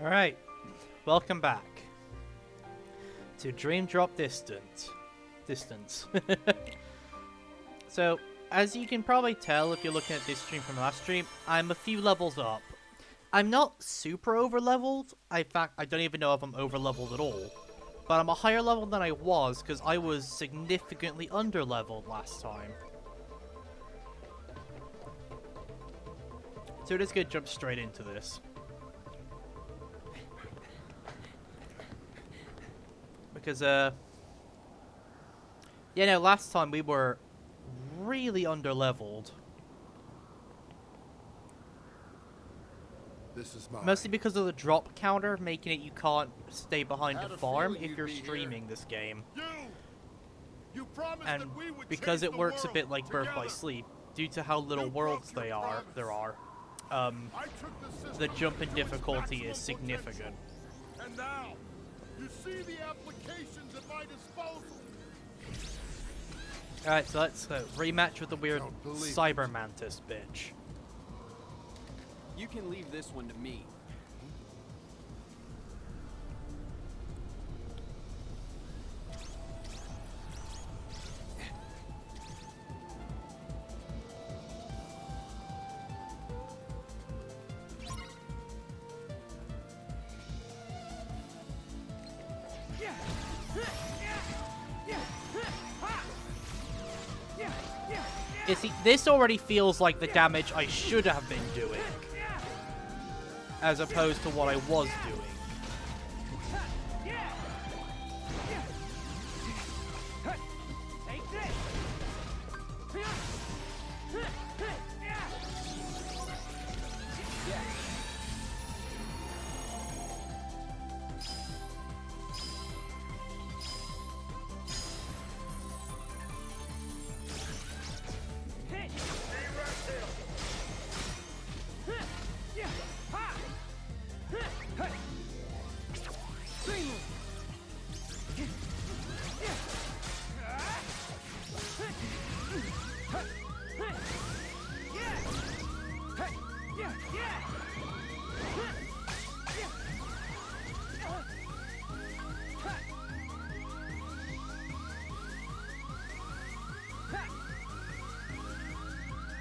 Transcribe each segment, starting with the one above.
Alright, welcome back to Dream Drop Distance. So, as you can probably tell if you're looking at this stream from last stream, I'm a few levels up. I'm not super over-leveled. In fact, I don't even know if I'm over-leveled at all. But I'm a higher level than I was because I was significantly under-leveled last time. So we're just gonna jump straight into this. Because, yeah, no, last time we were really under-leveled. This is mine. Mostly because of the drop counter, making it you can't stay behind the farm if you're streaming this game. You promised And that we would because change it the works a world bit like Birth by together. Sleep, due to how little You worlds broke your there are, I took the system the jump in to its difficulty is maximum significant. potential. And now, you see the applications at my disposal. Alright, so let's rematch with the weird Don't believe Cyber Mantis bitch. You can leave this one to me. You see, this already feels like the damage I should have been doing, as opposed to what I was doing.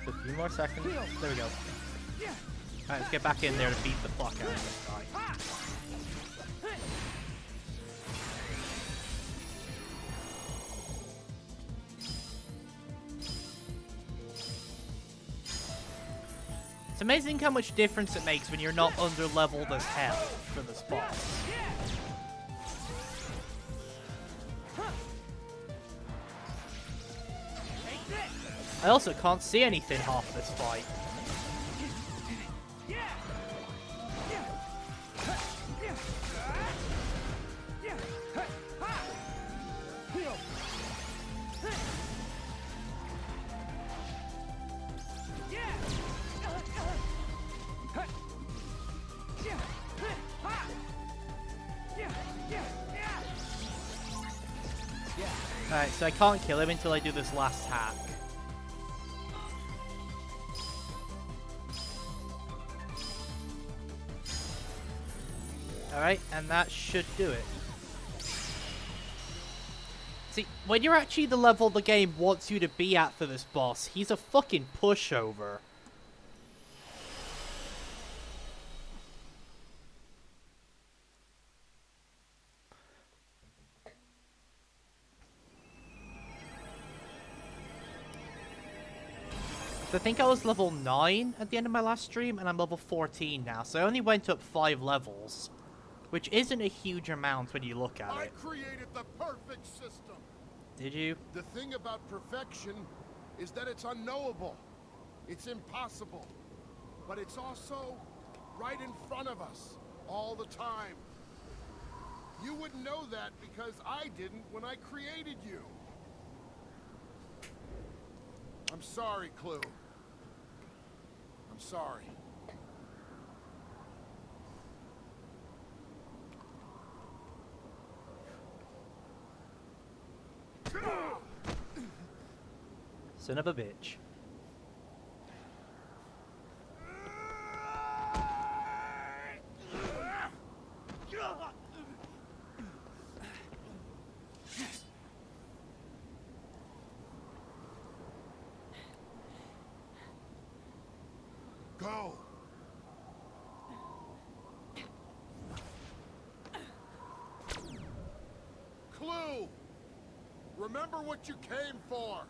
A few more seconds. There we go. Alright, let's get back in there to beat the fuck out of this guy. It's amazing how much difference it makes when you're not under-leveled as hell for this boss. I also can't see anything half this fight. Alright, so I can't kill him until I do this last hack. Alright, and that should do it. See, when you're actually the level the game wants you to be at for this boss, he's a fucking pushover. I think I was level 9 at the end of my last stream, and I'm level 14 now, so I only went up 5 levels. Which isn't a huge amount when you look at I it. created the perfect system. Did you? The thing about perfection is that it's unknowable. It's impossible. But it's also right in front of us all the time. You wouldn't know that because I didn't when I created you. I'm sorry, Clue. I'm sorry. Son of a bitch. Go. Clue! Remember what you came for!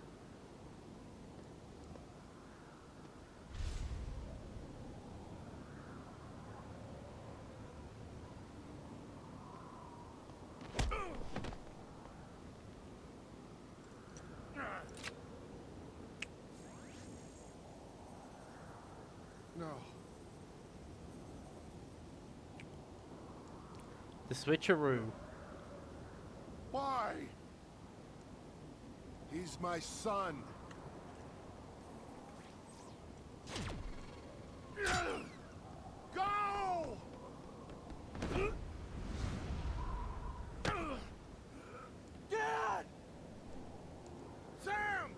No. The switcheroo. Why? He's my son. Go! Dad! Sam!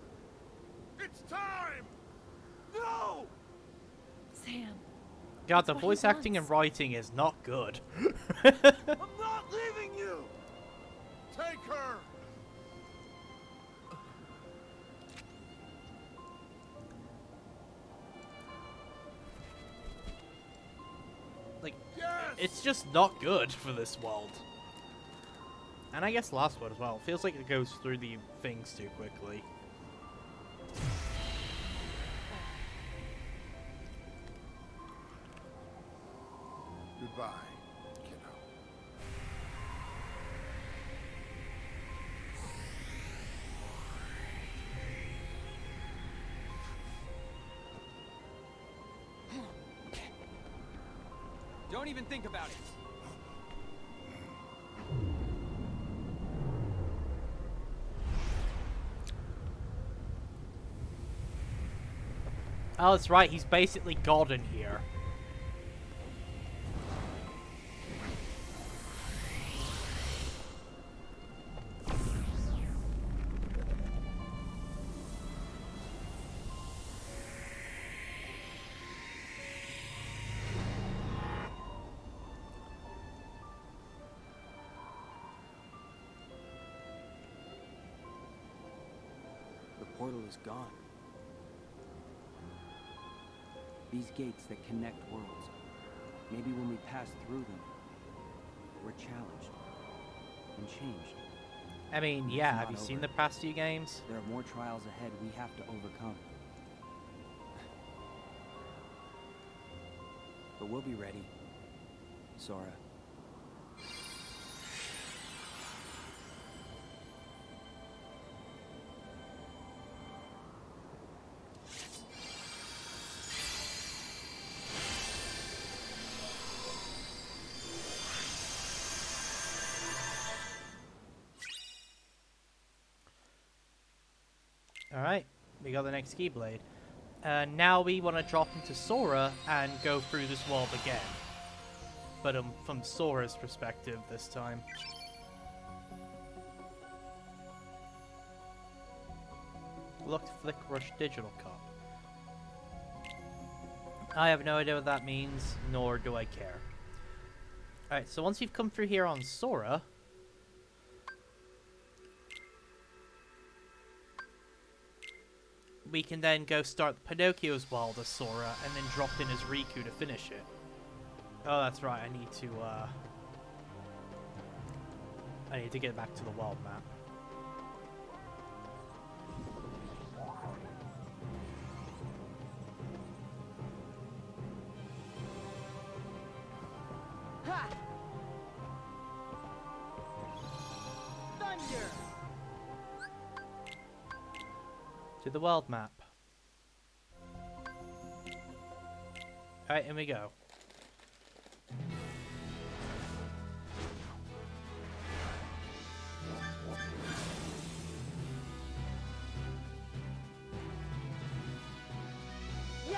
It's time! No! Sam. God, the what he voice acting and wants. writing is not good. I'm not leaving you! Take her! Like, Yes! it's just not good for this world. And I guess last one as well. Feels like it goes through the things too quickly. Goodbye, kiddo. Don't even think about it. Oh, that's right. He's basically God in here. The portal is gone. These gates that connect worlds. Maybe when we pass through them, we're challenged and changed. I mean, It's yeah, not have you seen over. the past few games? There are more trials ahead we have to overcome. But we'll be ready, Sora. Alright, we got the next Keyblade. Now we want to drop into Sora and go through this world again. But from Sora's perspective this time. Looked Flick Rush Digital Cup. I have no idea what that means, nor do I care. Alright, so once we've come through here on Sora, we can then go start Pinocchio's world as Sora and then drop in as Riku to finish it. Oh, that's right, I need to get back to the world map. Ha! Thunder! To the world map. Alright, in we go.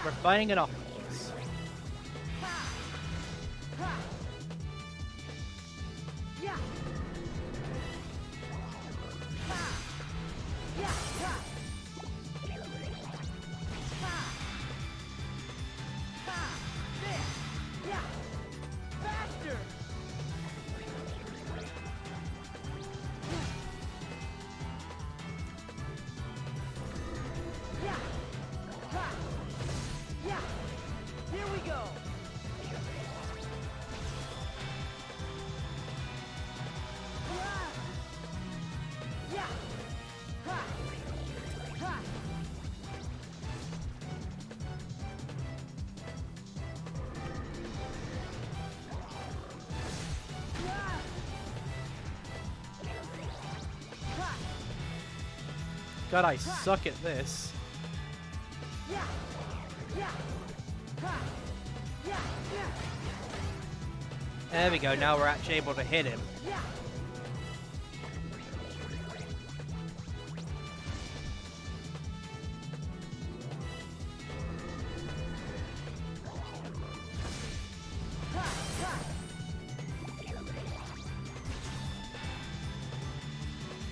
We're fighting an octopus. Ha! Ha! Yeah! Ha! Yeah! Ha! Ha! Ha! There! Yeah! Faster! Yeah! Ha! Yeah! go. Yeah. Ha. Ha. God, I suck at this. Yeah. Yeah. Ha. Yeah. Yeah. There we go, now we're actually able to hit him. Yeah. Ha. Ha.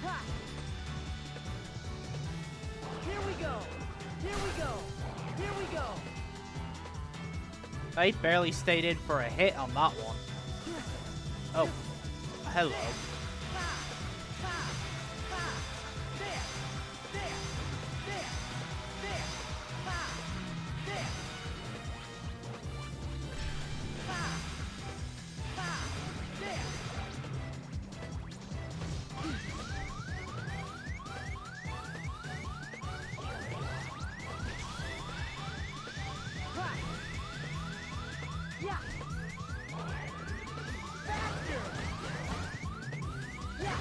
Ha. Here we go. Here we go. Here we go. I barely stayed in for a hit on that one. Oh, hello. Ha. Ha. Ha. There. There. There. There. Ha. There. Ha. Ha. There. Ha. Yeah. Faster. Yeah. Yeah.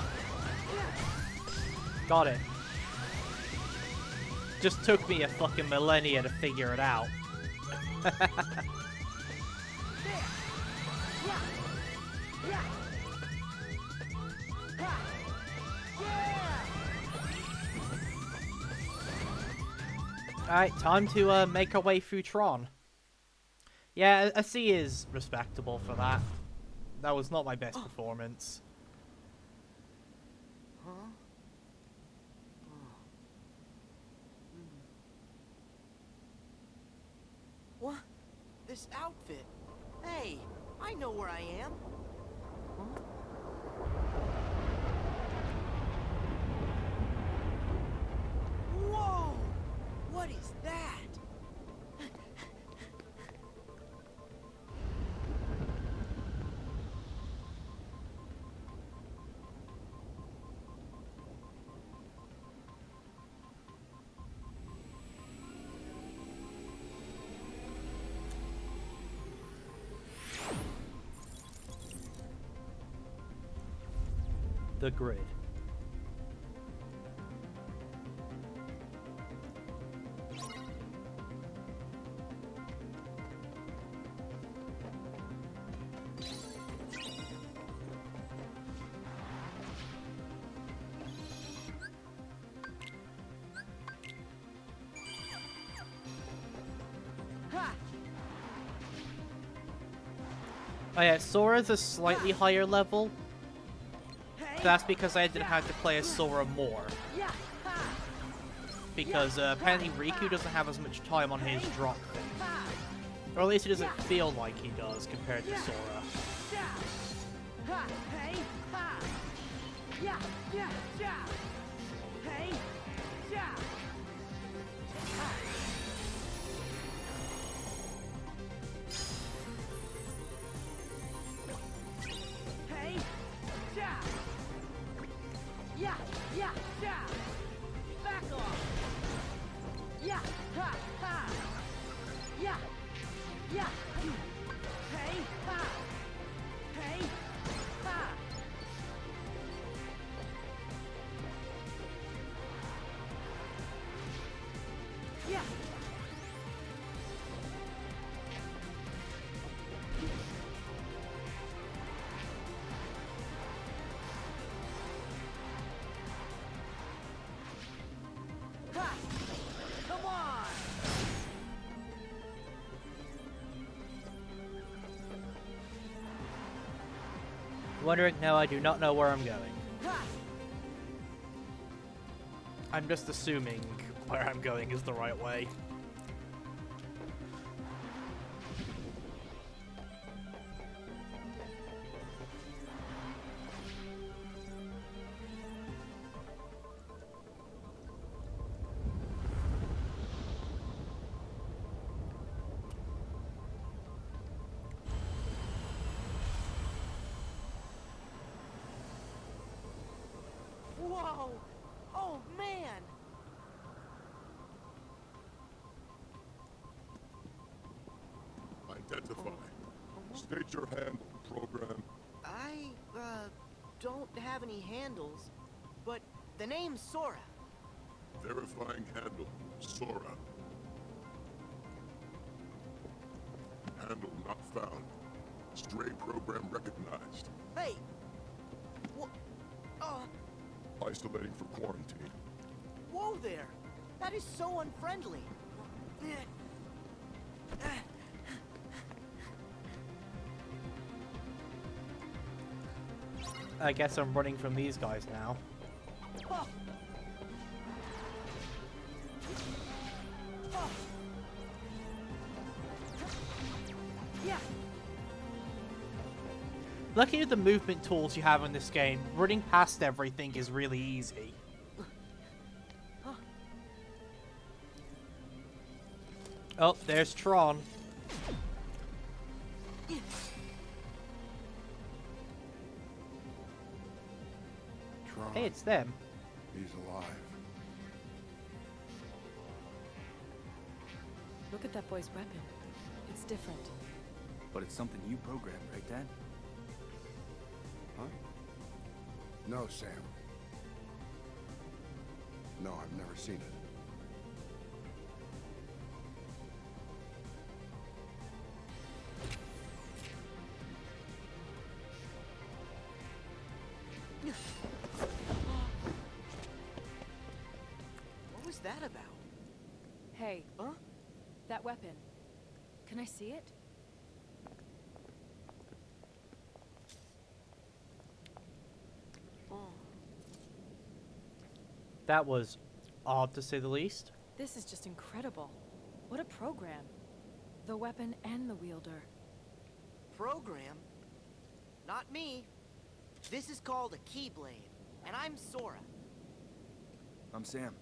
Got it. Just took me a fucking millennia to figure it out. There. Yeah. Yeah. Ha. Yeah. Alright, time to make our way through Tron. Yeah, a C is respectable for that. That was not my best performance. Huh? What? This outfit? Hey, I know where I am. Huh? Whoa! What is that? The grid. Ha. Oh yeah, Sora's a slightly higher level. Hey. That's because I didn't have to play as Sora more. Yeah. Ha. Because apparently Riku doesn't have as much time on his drop thing. Ha. Or at least it doesn't feel like he does compared to Sora. Yeah. Ha. Hey. Ha. Yeah. Yeah. Yeah. Hey. Yeah. Ha. Hey. Yeah. Yeah. Yeah. Yeah. Back off. Yeah. Ha. Ha. Yeah. Yeah. Hey. Ha. Hey. Ha. Yeah. Ha. Come on. Wondering? No, I do not know where I'm going. Ha. I'm just assuming where I'm going is the right way. Identify. State your handle, program. I, don't have any handles, but the name's Sora. Verifying handle, Sora. Handle not found. Stray program recognized. Hey! What? Isolating for quarantine. Whoa there! That is so unfriendly. I guess I'm running from these guys now. Oh. Oh. Yeah. Lucky with the movement tools you have in this game, running past everything is really easy. Oh, there's Tron. Tron. Hey, it's them. He's alive. Look at that boy's weapon. It's different. But it's something you programmed, right, Dad? Huh? No, Sam. No, I've never seen it. What was that about? Hey, Huh? that weapon. Can I see it? Oh. That was odd to say the least. This is just incredible. What a program. The weapon and the wielder. Program? Not me. This is called a Keyblade, and I'm Sora. I'm Sam.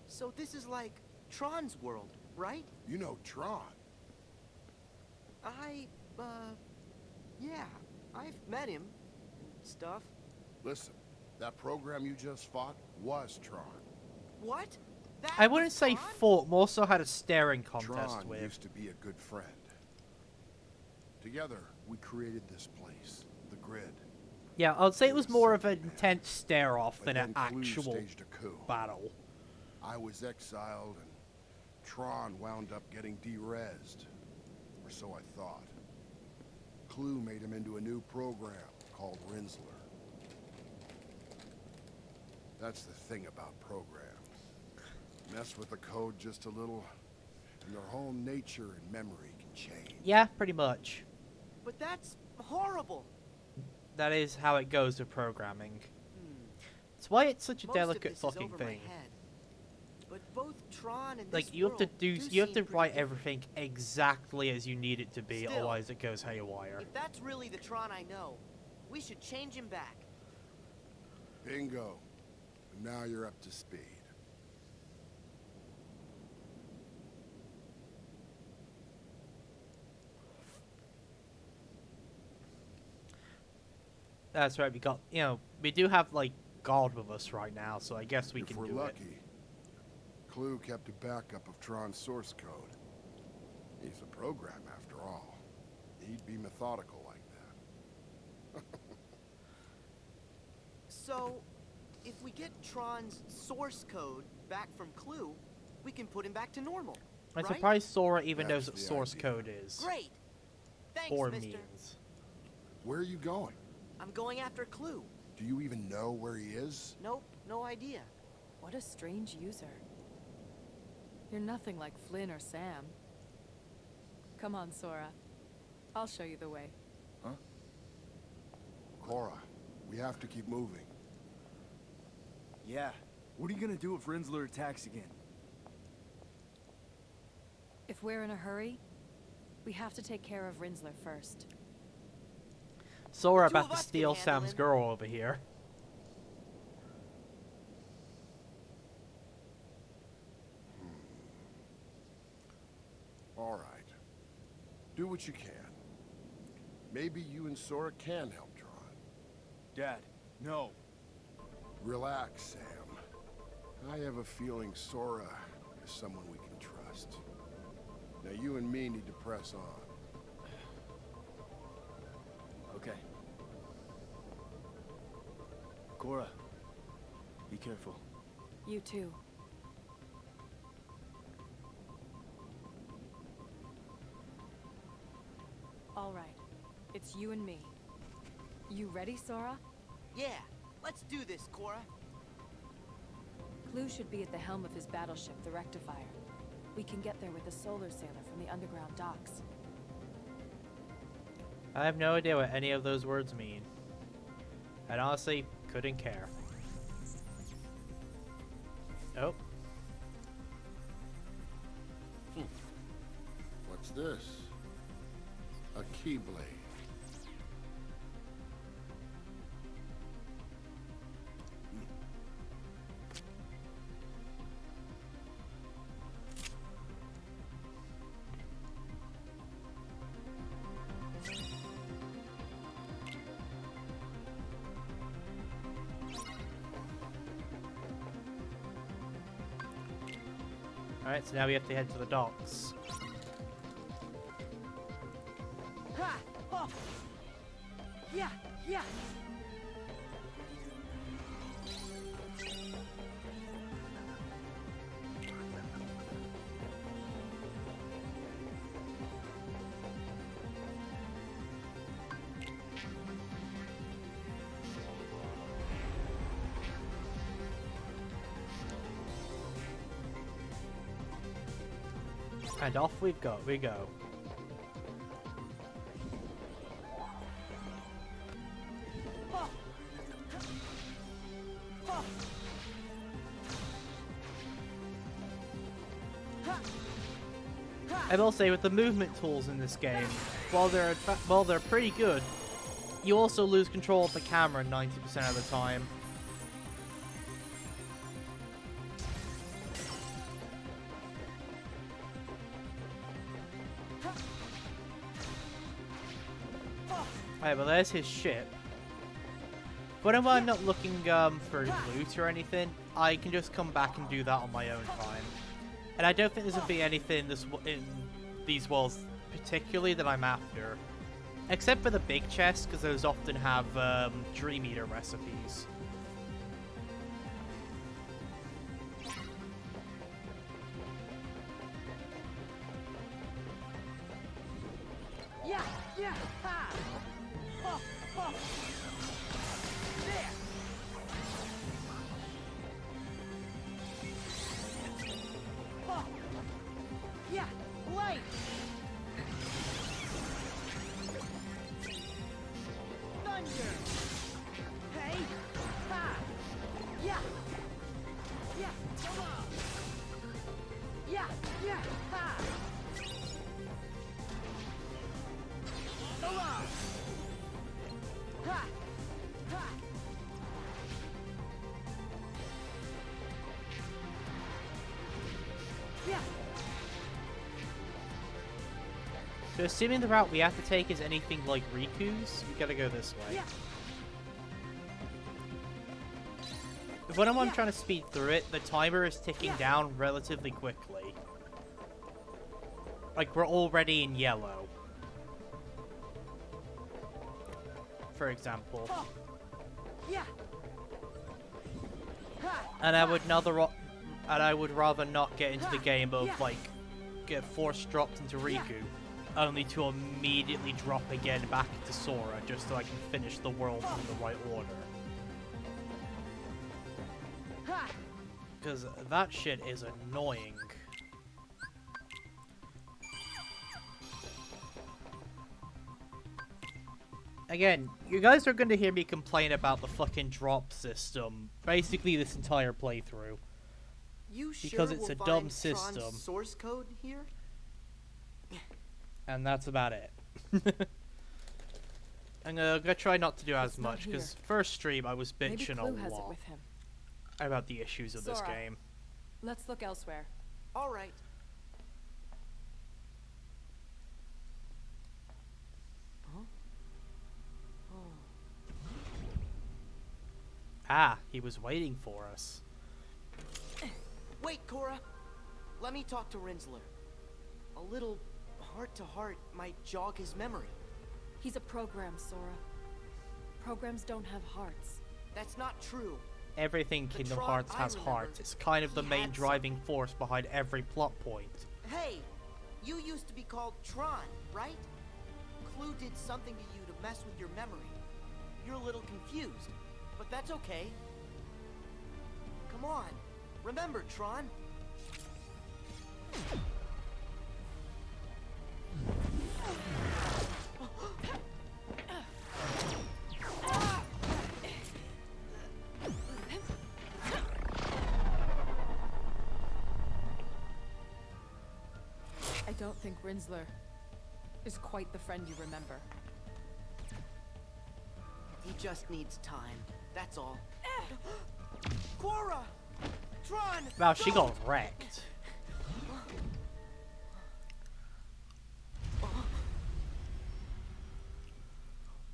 So this is like Tron's world, right? You know Tron. Yeah, I've met him and stuff. Listen, that program you just fought was Tron. What? That I wouldn't was say Tron? fought, more so had a staring contest Tron with. used to be a good friend. Together, we created this place, the Grid. Yeah, I'd say it It was was more of an something, man. intense stare-off But than an then Clue actual staged a coup. battle. I was exiled, and Tron wound up getting de-rezzed. Or so I thought. Clue made him into a new program called Rinsler. That's the thing about programs. Mess with the code just a little, and their whole nature and memory can change. Yeah, pretty much. But that's horrible. That is how it goes with programming. Hmm. It's why it's such a Most delicate of this fucking is over thing. my head. But both Tron and Like this you have to world you have seem to pretty write different. everything exactly as you need it to be, Still, otherwise it goes haywire. If that's really the Tron I know, we should change him back. Bingo. And now you're up to speed. That's right. We got we do have like God with us right now, so I guess we If can we're do lucky, Clue kept a backup of Tron's source code. He's a program after all. He'd be methodical like that. So, if we get Tron's source code back from Clue, we can put him back to normal, it. I'm right? surprised Sora even knows That's what the source idea. code is Great! Thanks, or mister. means. Where are you going? I'm going after Clue. Do you even know where he is? Nope, no idea. What a strange user. You're nothing like Flynn or Sam. Come on, Sora. I'll show you the way. Cora, we have to keep moving. Yeah. What are you gonna do if Rinsler attacks again? If we're in a hurry, we have to take care of Rinsler first. Sora The two about of to us can steal handle Sam's him. girl over here. All right. Do what you can. Maybe you and Sora can help Tron. Dad, no. Relax, Sam. I have a feeling Sora is someone we can trust. Now you and me need to press on. Okay. Cora, be careful. You too. All right. It's you and me. You ready, Sora? Yeah, let's do this, Cora. Clue should be at the helm of his battleship, the Rectifier. We can get there with a solar sailor from the underground docks. I have no idea what any of those words mean. And honestly, couldn't care. Oh. What's this? A keyblade. Alright, so now we have to head to the docks. Ha! Oh! Yeah, yeah. And off we go. I will say, with the movement tools in this game, while they're pretty good, you also lose control of the camera 90% of the time. Alright, well there's his ship. But if I'm not looking for loot or anything, I can just come back and do that on my own time. And I don't think there's going to be anything in these worlds particularly that I'm after. Except for the big chests, because those often have Dream Eater recipes. Yeah, yeah. Ha! Oh, oh. There. Oh. Yeah, light. Thunder. Hey. Ha. Yeah. Yeah. Come on. Yeah, yeah. Ha. Come on. Ha. Ha. Yeah. So assuming the route we have to take is anything like Riku's, we gotta go this way. Yeah. When I'm trying to speed through it, the timer is ticking down relatively quickly. Like, we're already in yellow. For example. Oh. Yeah. Ha. And I would rather not get into the game of, like, get force dropped into Riku, only to immediately drop again back into Sora, just so I can finish the world in the right order. Ha. Because that shit is annoying. Again, you guys are going to hear me complain about the fucking drop system basically this entire playthrough. You sure Because it's we'll a dumb find Tron's system. source code here? And that's about it. I'm gonna try not to do as It's not much, because here. first stream I was Maybe bitching Clue a has it lot with him. about the issues of this Sora. game. Let's look elsewhere. All right. Huh? Oh. Ah, he was waiting for us. Wait, Cora. Let me talk to Rinsler. A little heart-to-heart might jog his memory. He's a program, Sora. Programs don't have hearts. That's not true. Everything The Kingdom Tron Hearts I has remember, hearts. It's kind of the he main had driving something. force behind every plot point. Hey, you used to be called Tron, right? Clue did something to you to mess with your memory. You're a little confused, but that's okay. Come on, remember, Tron. I don't think Rinsler is quite the friend you remember. He just needs time, that's all. Cora! Tron! Wow, she don't! got wrecked.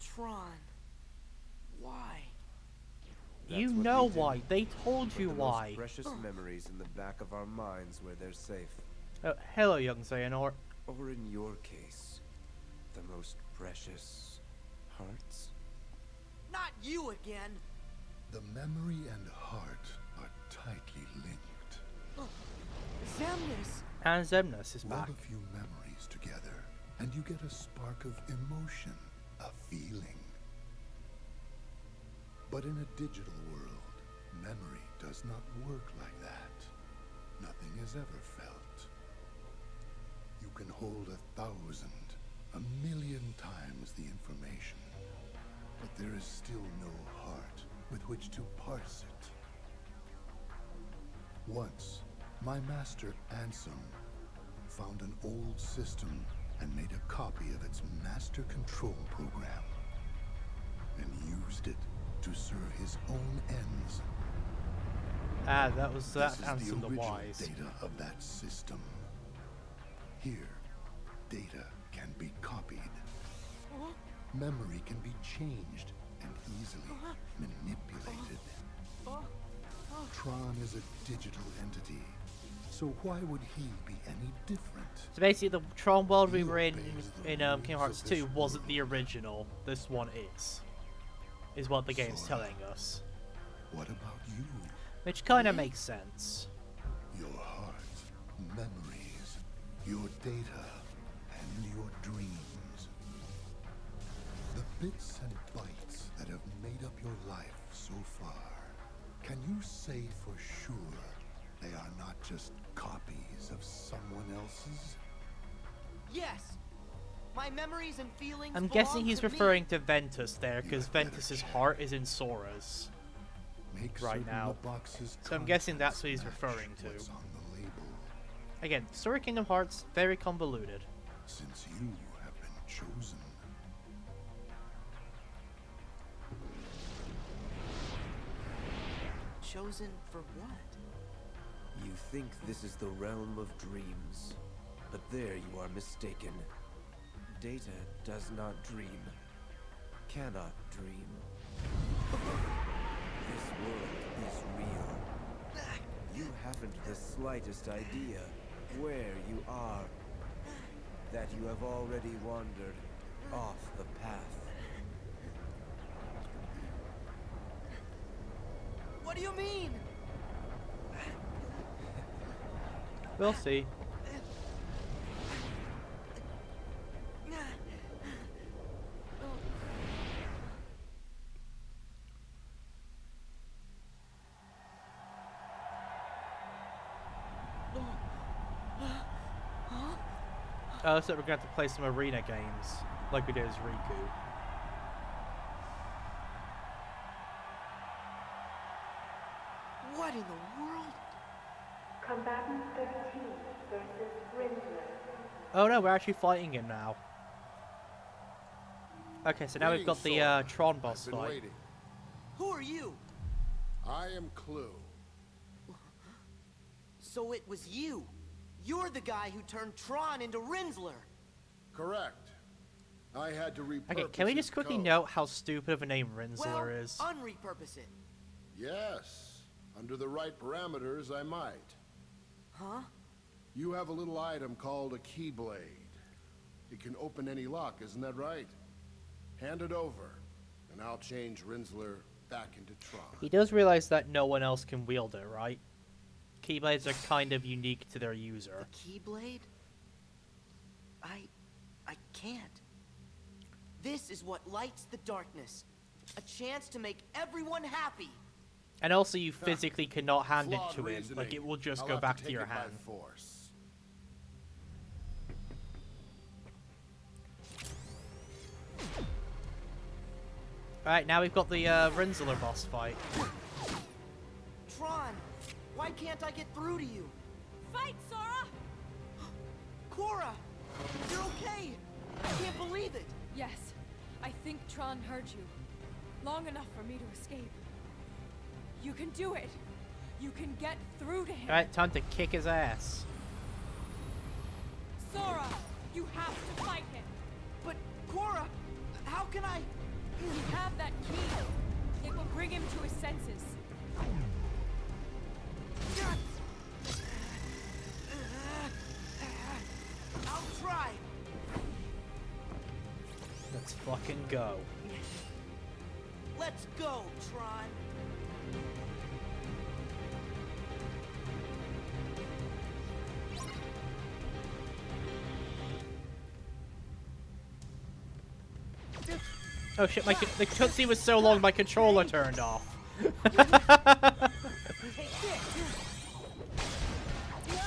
Tron. Why? You That's what know we do. why. They told Put you the why. Most precious memories in the back of our minds where they're safe. Oh, hello, young Xehanort. Or in your case, the most precious hearts? Not you again! The memory and heart are tightly linked. Xemnas! And Xemnas is back. Rub a few memories together, and you get a spark of emotion, a feeling. But in a digital world, memory does not work like that. Nothing is ever felt. You can hold 1,000, 1,000,000 times the information, but there is still no heart with which to parse it. Once, my master Ansem found an old system and made a copy of its master control program, and used it to serve his own ends. Ah, that was This that is the Ansem the original Wise. data of that system. Here, data can be copied. Memory can be changed and easily manipulated. Tron is a digital entity, so why would he be any different? So basically, the Tron world we He were in obeys the Kingdom rules Hearts of this 2 wasn't the world. original. This one is what the game's Sora. telling us. What about you? Which kind of makes sense. Your heart, memories, your data, and your dreams. The bits and bytes that have made up your life so far. Can you say for sure they are not just copies of someone else's? Yes! My memories and feelings I'm belong guessing he's to me. referring to Ventus there, You because had better Ventus's check. heart is in Sora's. Make Right certain now. the box's So I'm guessing that's what he's contents referring match to. what's on the label, Again, Story Kingdom Hearts, very convoluted. since you have been chosen. Chosen for what? You think this is the realm of dreams, but there you are mistaken. Data does not dream, cannot dream. This world is real. You haven't the slightest idea where you are, that you have already wandered off the path. What do you mean? We'll see. So we're going to have to play some arena games, like we did as Riku. What in the world? Combatant 13 versus Rinsler. Oh no, we're actually fighting him now. Okay, so now we've got the Sora. Tron boss I've been fight. waiting. Who are you? I am Clue. So it was you. You're the guy who turned Tron into Rinsler. Correct. I had to repurpose Okay, can we his just quickly code. note how stupid of a name Rinsler Well, is? unrepurpose it. Yes. Under the right parameters, I might. Huh? You have a little item called a keyblade. It can open any lock, isn't that right? Hand it over, and I'll change Rinsler back into Tron. He does realize that no one else can wield it, right? Keyblades are kind of unique to their user. The Keyblade? I can't. This is what lights the darkness. A chance to make everyone happy. And also, you physically cannot hand it Flawed to him. reasoning. Like, it will just I'll go have back to to take your it by hand. force. Alright, now we've got the Rinsler boss fight. Tron, why can't I get through to you? Fight, Sora! Cora, you're okay. I can't believe it. Yes, I think Tron heard you. Long enough for me to escape. You can do it. You can get through to him. Alright, time to kick his ass. Sora, you have to fight him. But Cora, how can I? You have that key. It will bring him to his senses. I'll try. Let's fucking go. Let's go, Tron. Oh shit, the cutscene was so long my controller turned off.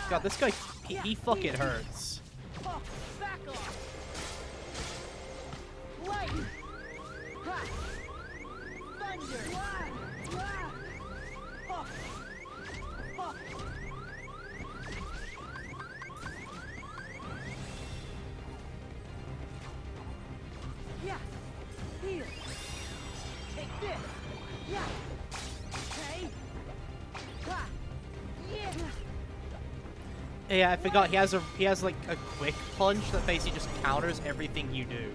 God, this guy, he fucking hurts. Back off. Light. Ha. Thunder. Oh. Oh. Yeah. Here. Take this. Yeah. Okay. Ha. Yeah. Yeah, I forgot he has like a quick punch that basically just counters everything you do.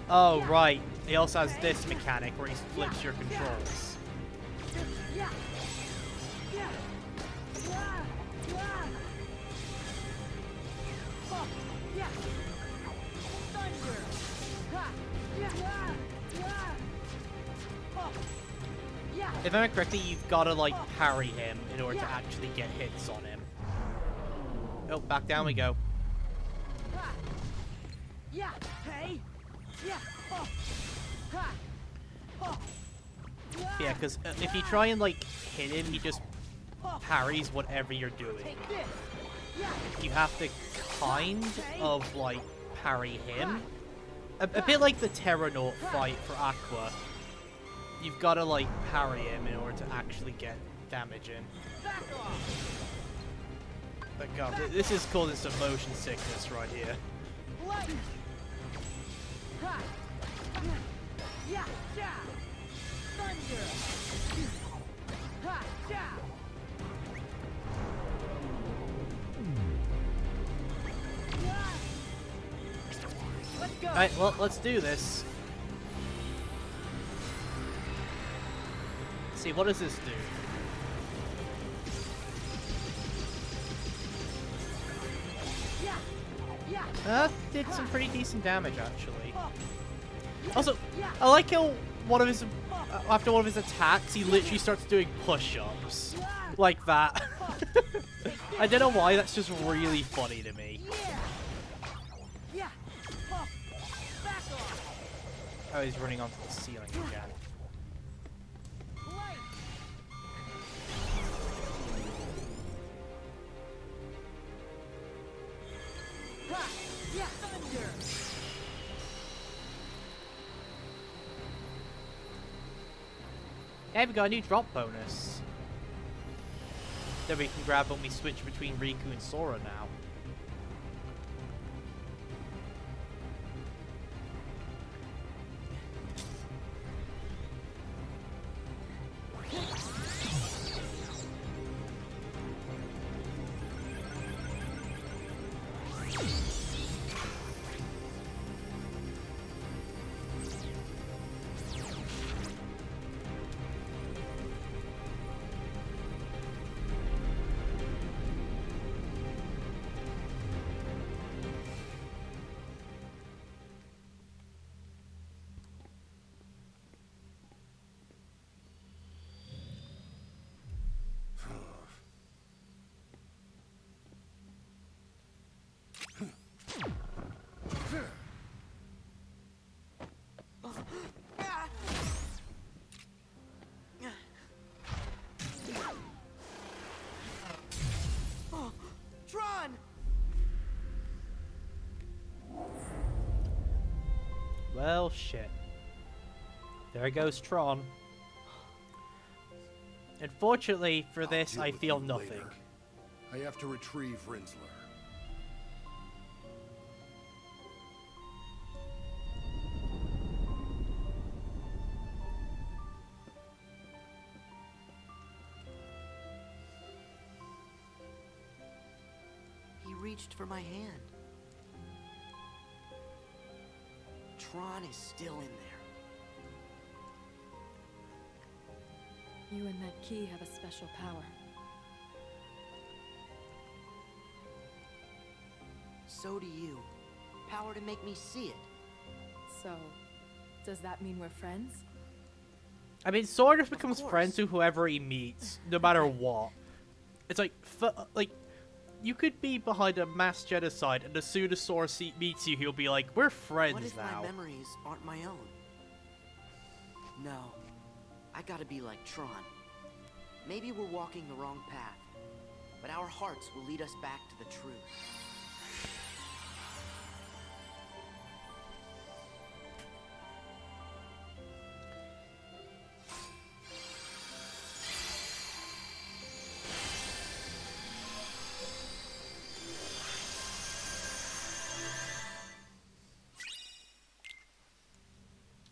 Oh right, he also has this mechanic where he flips your controls. Yeah. Yeah. Oh. Yeah. Thunder. Ha. Yeah. Oh. Yeah. If I remember correctly, you've got to like parry him in order to actually get hits on him. Oh, back down we go. Ha. Yeah. Hey. Yeah. Oh. Ha. Oh. Yeah, because if you try and like hit him, he just parries whatever you're doing. Take this. Yeah. You have to kind of like parry him. A bit like the Terranaut fight for Aqua. You've got to like parry him in order to actually get damage in. Back off. But God, this is causing some motion sickness right here. Light. Ha. Yeah. Yeah. Thunder. Ha. Yeah. Let's go. Alright, well, let's do this. Let's see, what does this do? Yeah. Yeah. Did some pretty decent damage, actually. Also, I like how one of his, after one of his attacks, he literally starts doing push-ups. Like that. I don't know why, that's just really funny to me. Yeah. Yeah. Oh. Back off. Oh, he's running onto the ceiling again. Light. Ha. Yeah. Thunder. Hey, we got a new drop bonus. That we can grab when we switch between Riku and Sora now. Well, shit. There goes Tron. Unfortunately for this, I'll I deal with feel you nothing. later. I have to retrieve Rinsler. He reached for my hand. Tron is still in there. You and that key have a special power. So do you. Power to make me see it. So, does that mean we're friends? I mean, Sora just becomes course. friends with whoever he meets, no matter what. It's like, you could be behind a mass genocide, and as soon as Sora meets you, he'll be like, "We're friends What if now." my memories aren't my own? No. I gotta be like Tron. Maybe we're walking the wrong path, but our hearts will lead us back to the truth.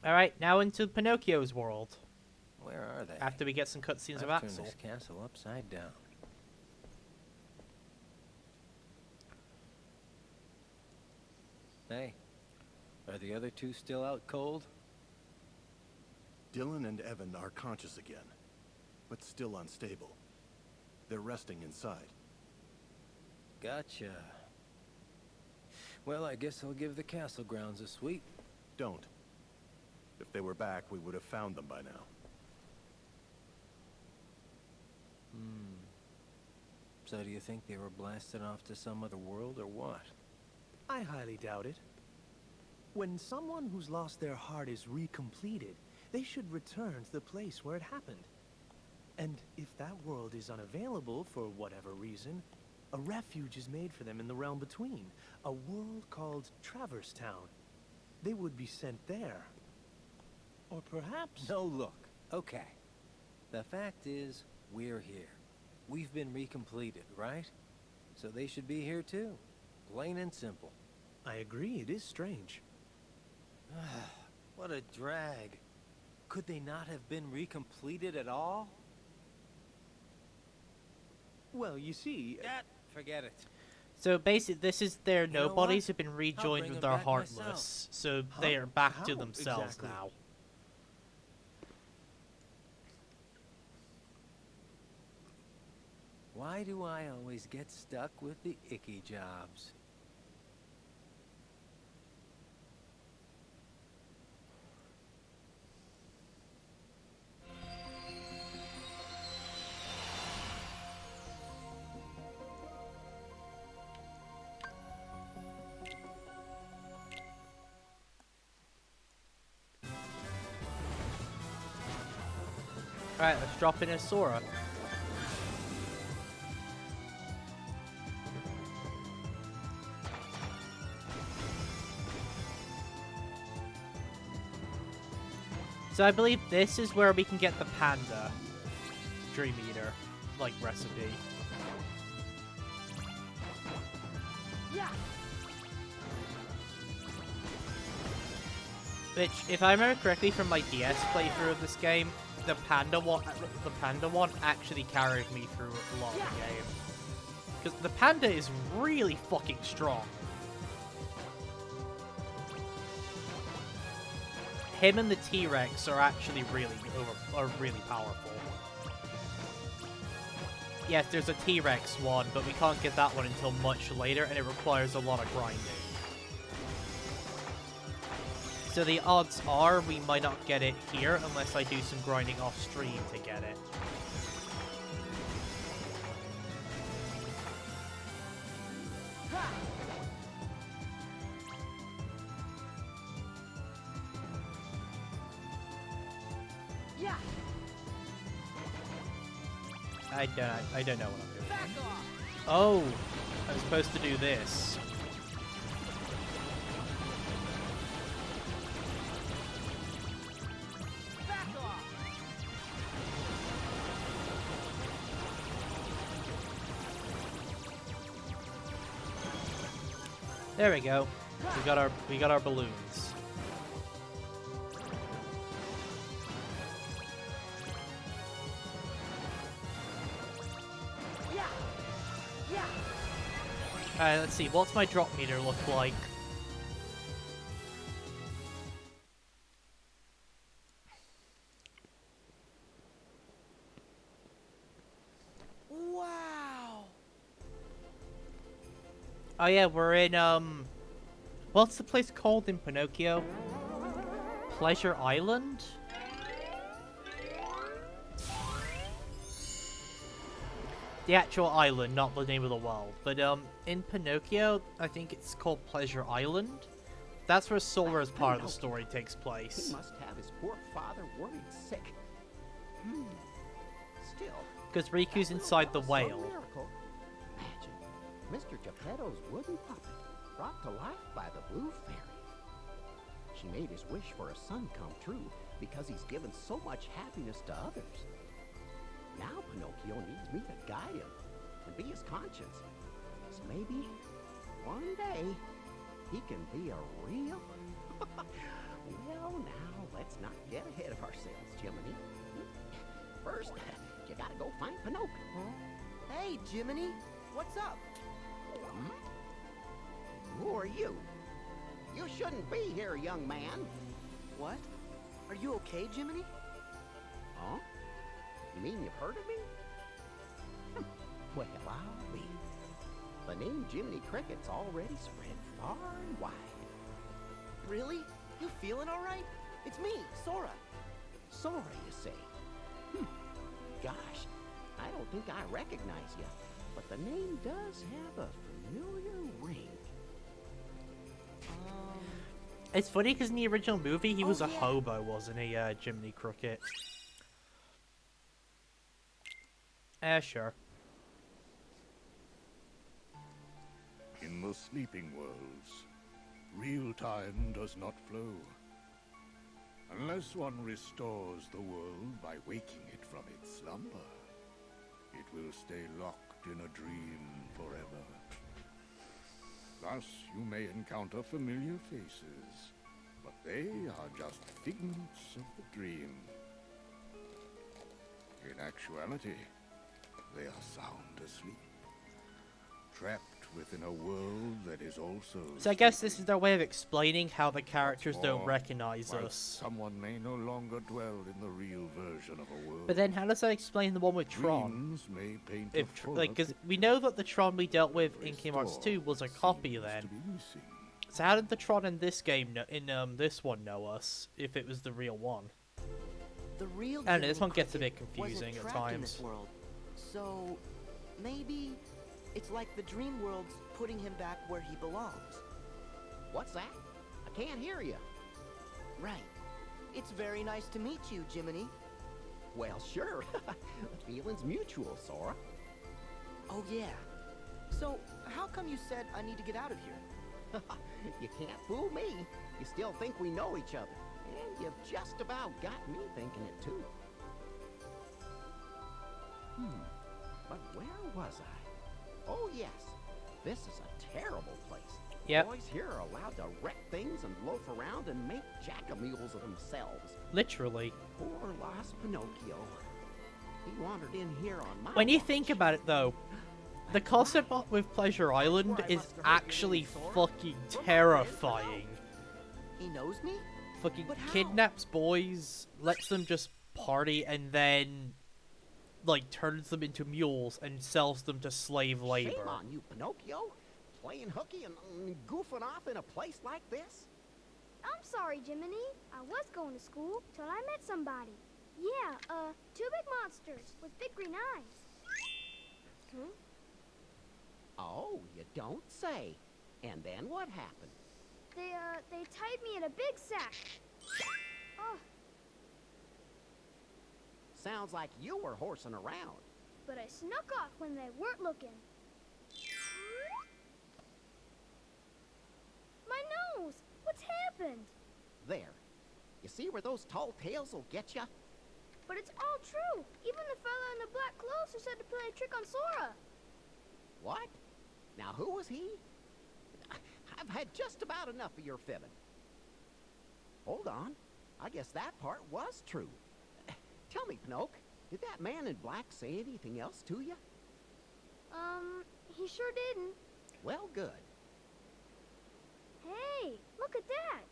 Alright, now into Pinocchio's world. Where are they? After we get some cutscenes of I've turned Axel. this castle upside down. Hey, are the other two still out cold? Dylan and Evan are conscious again, but still unstable. They're resting inside. Gotcha. Well, I guess I'll give the castle grounds a sweep. Don't. If they were back, we would have found them by now. So do you think they were blasted off to some other world or what? I highly doubt it. When someone who's lost their heart is recompleted, they should return to the place where it happened. And if that world is unavailable for whatever reason, a refuge is made for them in the realm between, a world called Traverse Town. They would be sent there. Or perhaps... No, look. Okay. The fact is, we're here. We've been recompleted, right? So they should be here too. Plain and simple. I agree, it is strange. What a drag. Could they not have been recompleted at all? Well, you see... Forget it. So basically, this is their know nobodies what? who've been I'll rejoined bring with them their back heartless. myself. So Huh? they are back to How themselves exactly? now. Why do I always get stuck with the icky jobs? Alright, let's drop in a Sora. So I believe this is where we can get the Panda Dream Eater, like, recipe. Which, if I remember correctly from my DS playthrough of this game, the panda one actually carried me through a lot of the game. Because the panda is really fucking strong. Him and the T-Rex are actually really powerful. Yes, there's a T-Rex one, but we can't get that one until much later, and it requires a lot of grinding. So the odds are we might not get it here unless I do some grinding off stream to get it. I don't know what I'm doing. Oh, I'm supposed to do this. There we go. We got our balloons. Alright, let's see. What's my drop meter look like? Wow. Oh yeah, we're in, what's the place called in Pinocchio? Pleasure Island? The actual island, not the name of the world. But, in Pinocchio, I think it's called Pleasure Island. That's where Sora's part of the story takes place. He must have his poor father worried sick. Still, Because Riku's inside the whale. miracle. Imagine Mr. Geppetto's wooden puppet brought to life by the Blue Fairy. She made his wish for a son come true because he's given so much happiness to others. Now Pinocchio needs me to guide him and be his conscience. So maybe one day he can be a real... Well, now, let's not get ahead of ourselves, Jiminy. First, you gotta go find Pinocchio. Hey, Jiminy, what's up? Who are you? You shouldn't be here, young man. What? Are you okay, Jiminy? Huh? You mean you've heard of me? Well, I'll be. The name Jiminy Cricket's already spread far and wide. Really? You feeling all right? It's me, Sora. Sora, you say? Gosh, I don't think I recognize you, but the name does have a familiar ring. It's funny because in the original movie, he was a yeah. hobo, wasn't he, Jiminy Cricket? Sure. In the sleeping worlds, real time does not flow. Unless one restores the world by waking it from its slumber, it will stay locked in a dream forever. Thus, you may encounter familiar faces, but they are just figments of the dream. In actuality, they are sound asleep, trapped within a world that is also... So I guess this is their way of explaining how the characters What's don't more, recognize while us. someone may no longer dwell in the real version of a world. But then how does that explain the one with Tron? Dreams may paint a If, fuller like, because picture we know that the Tron we dealt with in Kingdom Hearts Restore 2 was a copy seems then. to be missing. So how did the Tron in this game, this one know us, if it was the real one? The real I don't know, this Jiminy one gets a bit Cricket wasn't confusing at trapped in this times. world. So maybe it's like the dream world's putting him back where he belongs. What's that? I can't hear you. Right. It's very nice to meet you, Jiminy. Well, sure. The feeling's mutual, Sora. Oh yeah. So how come you said I need to get out of here? You can't fool me. You still think we know each other. And you've just about got me thinking it too. But where was I? Oh yes. This is a terrible place. Yep. Boys here are allowed to wreck things and loaf around and make jackamules of themselves. Literally. Poor lost Pinocchio. He wandered in here on my When you watch. think about it, though, the concept with Pleasure Island is actually fucking terrifying. He knows me? Fucking But how? kidnaps boys, lets them just party, and then, like, turns them into mules and sells them to slave labor. Shame on you, Pinocchio. Playing hooky and goofing off in a place like this? I'm sorry, Jiminy. I was going to school till I met somebody. Yeah, two big monsters with big green eyes. Huh? Oh, you don't say. And then what happened? They tied me in a big sack. Oh, Sounds like you were horsing around. but I snuck off when they weren't looking. My nose! What's happened? There. You see where those tall tales will get you? But it's all true. Even the fella in the black clothes who said to play a trick on Sora. What? Now who was he? I've had just about enough of your fibbing. Hold on. I guess that part was true. Tell me, Pinocchio, did that man in black say anything else to you? He sure didn't. Well, good. Hey, look at that.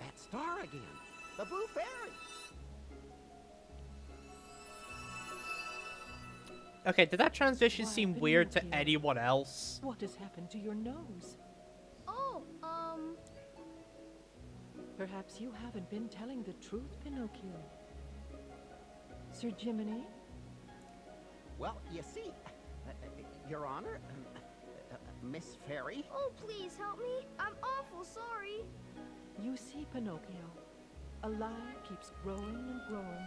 That star again. The Blue Fairy. Okay, did that transition Why, seem weird to Pinocchio? anyone else? What has happened to your nose? Oh, Perhaps you haven't been telling the truth, Pinocchio. Sir Jiminy? Well, you see, Your Honor, Miss Fairy. oh, please help me. I'm awful sorry. You see, Pinocchio, a lie keeps growing and growing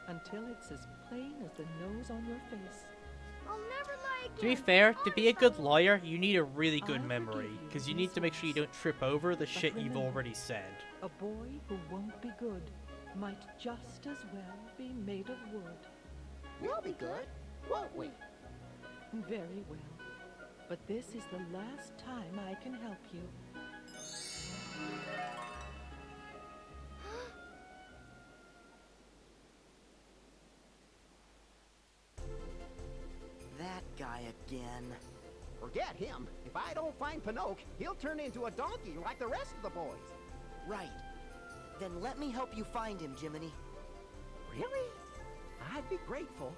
until it's as plain as the nose on your face. I'll never lie again. To be fair, to be a good Promise I lawyer, you need a really good I memory, forgive you because you these need to make sure you words. don't trip over the shit you've remember- already said. A boy who won't be good might just as well be made of wood. We'll be good, won't we? Very well. But this is the last time I can help you. That guy again. Forget him. If I don't find Pinocchio, he'll turn into a donkey like the rest of the boys. Right. Then let me help you find him, Jiminy. Really? I'd be grateful.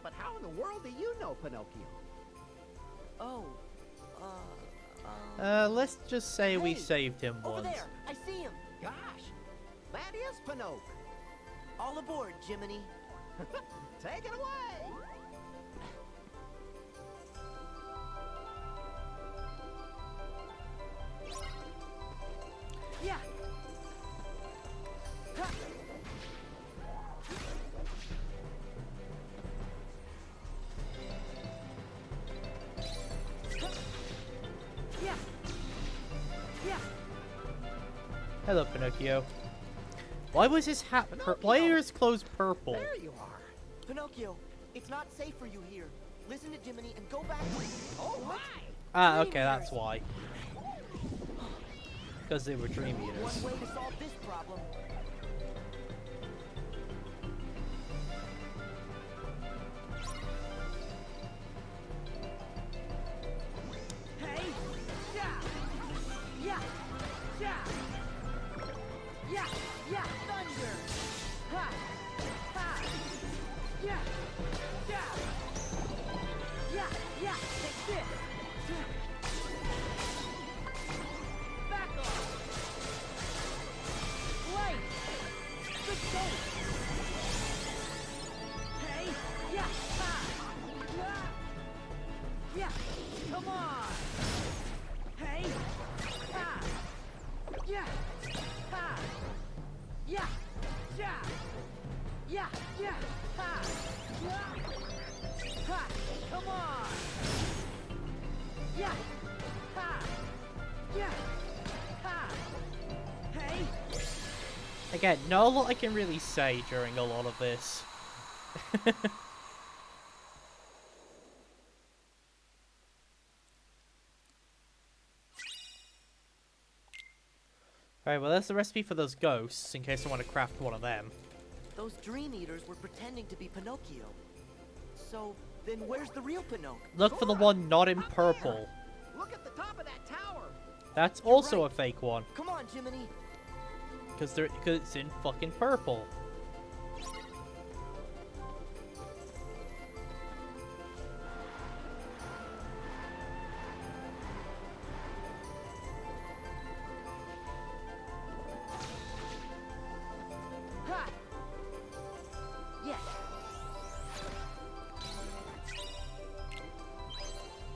But how in the world do you know Pinocchio? Oh, Let's just say we Hey, saved him over once. there! I see him! Gosh, that is Pinocchio. All aboard, Jiminy. Take it away. Yeah! Ha! Yeah! Yeah! Hello, Pinocchio. Why was his hat why are his clothes purple? There you are. Pinocchio, it's not safe for you here. Listen to Jiminy and go back to... Oh my! Ah, okay, that's why. Because they were dream One eaters. way to solve this problem. Hey! Yeah! Yeah! Yeah! Yeah! Yeah! Thunder! Ha! Ha! Yeah! Yeah! Yeah! Yeah! Take this! Back off! Right! Good going! Hey! Yeah! Ha! Yeah! Yeah! Come on! Hey! Ha! Yeah! Ha! Yeah! Yeah! Yeah! Yeah! Ha! Yeah! Ha! Come on! Yeah! Ha! Yeah! Ha! Hey! Again, not a lot I can really say during a lot of this. Alright, well that's the recipe for those ghosts, in case I want to craft one of them. Those dream eaters were pretending to be Pinocchio. So, then where's the real Pinocchio? Look for the one not in purple. Look at the top of that tower. That's also right. a fake one. Come on, Jiminy. Because it's in fucking purple. Ha! Yes.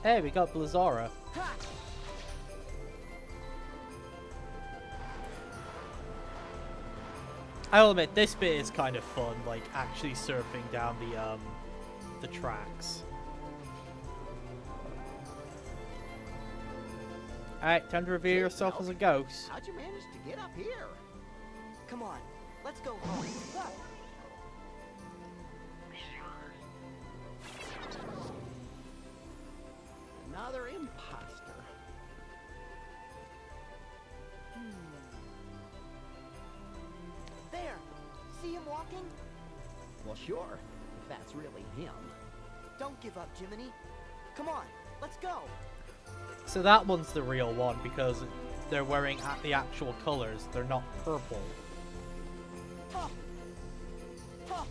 Hey, we got Blizzara. Ha! I'll admit, this bit is kind of fun, like, actually surfing down the tracks. Alright, time to reveal Gee, yourself as a ghost. How'd you manage to get up here? Come on, let's go home. Ha! Another imposter. Well, sure, if that's really him. Don't give up, Jiminy. Come on, let's go. So that one's the real one because they're wearing the actual colors. They're not purple. Huh. Huh.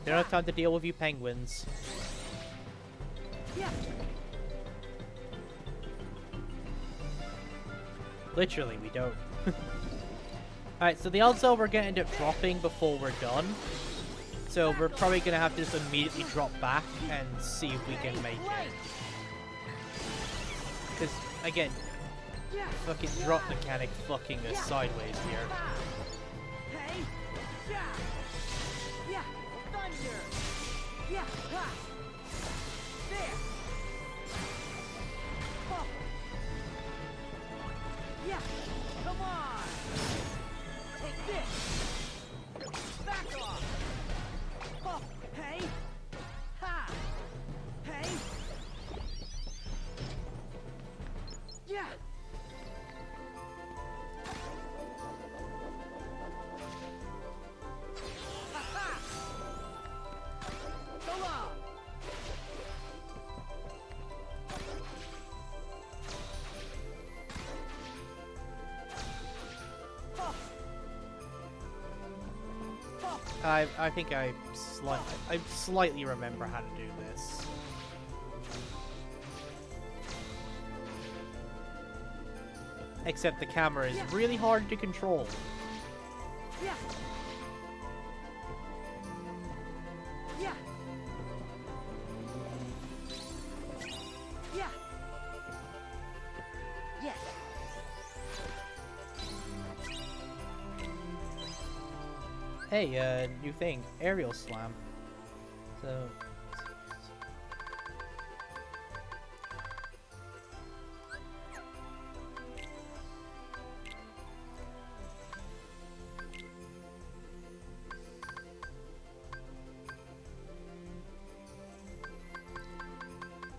They don't have time to deal with you penguins. Yeah. Literally, we don't. Alright, so the odds are we're gonna end up dropping before we're done. So we're probably gonna have to just immediately drop back and see if we can make it. Because, again, fucking drop mechanic fucking us sideways here. Hey. Yeah. Yeah. Thunder. Yeah. Ha. There. Oh. Yeah. Come on. Take this. Back off. Oh. Hey. Ha. Hey. Yeah. Ha-ha. Go on. Oh. Oh. I think I slightly remember how to do this. Except the camera is really hard to control. Yeah. Yeah. Yeah. Yes. Hey, new thing, aerial slam. So.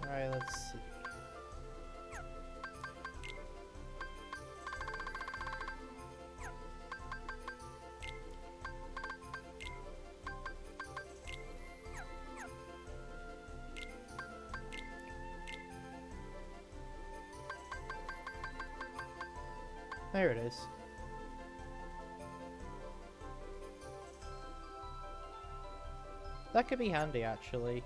Alright, let's see. There it is. That could be handy, actually.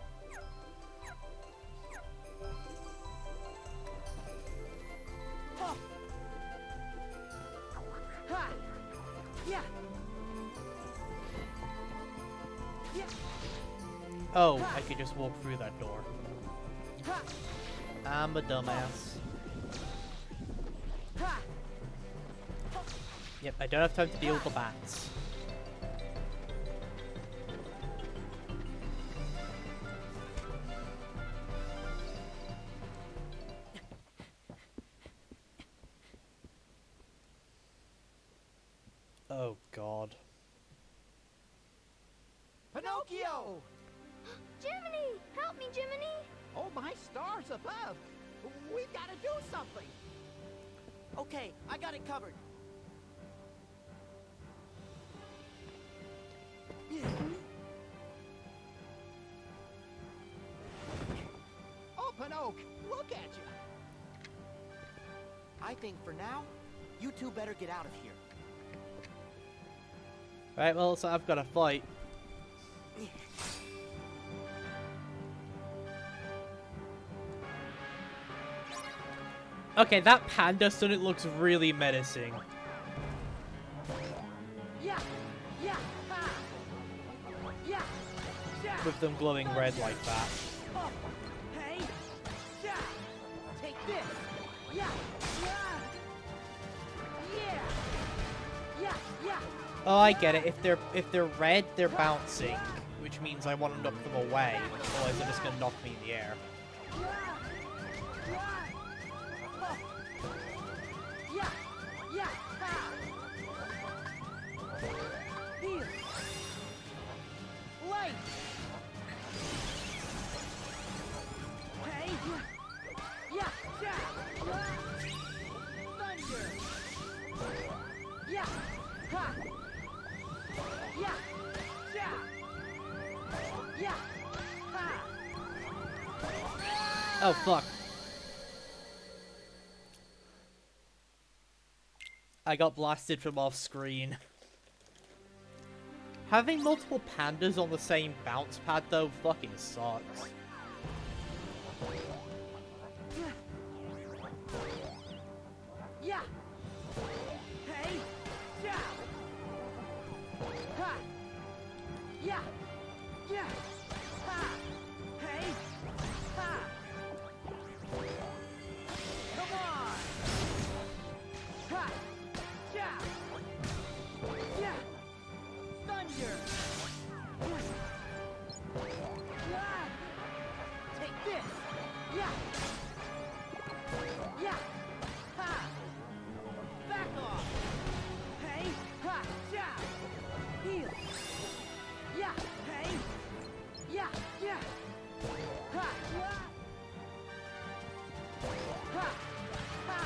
Oh. Ha. Yeah. Yeah. Oh, I could just walk through that door. Ha. I'm a dumbass. Ha. Yep, I don't have time to deal with the bats. Oh god. Pinocchio! Jiminy! Help me, Jiminy! Oh, my stars above! We've got to do something! Okay, I got it covered. Oh, Pinocchio, look at you! I think for now, you two better get out of here. Right, well, so I've got to fight. Okay, that panda student looks really menacing. Yeah. Yeah. Ha. Yeah. Yeah. With them glowing red like that. Oh. Hey. Yeah. Take this. Yeah. Yeah. Yeah. Yeah. Yeah. Oh, I get it. If they're red, they're bouncing, which means I want to knock them away. Otherwise, they're just gonna knock me in the air. Yeah. Yeah. Oh. Hey! Yeah! Yeah! Thunder! Yeah! Ha! Yeah! Yeah! Yeah! Ha! Oh, fuck. I got blasted from off screen. Having multiple pandas on the same bounce pad, though, fucking sucks. Yeah! Hey! Yeah! Ha! Yeah! Yeah! Ha! Hey! Ha! Come on! Ha! Yeah! Yeah! Thunder! Ah! Take this! Yeah! Yeah! Ha! Back off! Hey! Ha! Yeah! Heal! Yeah! Hey! Yeah! Yeah! Ha! Ah! Ha! Ha!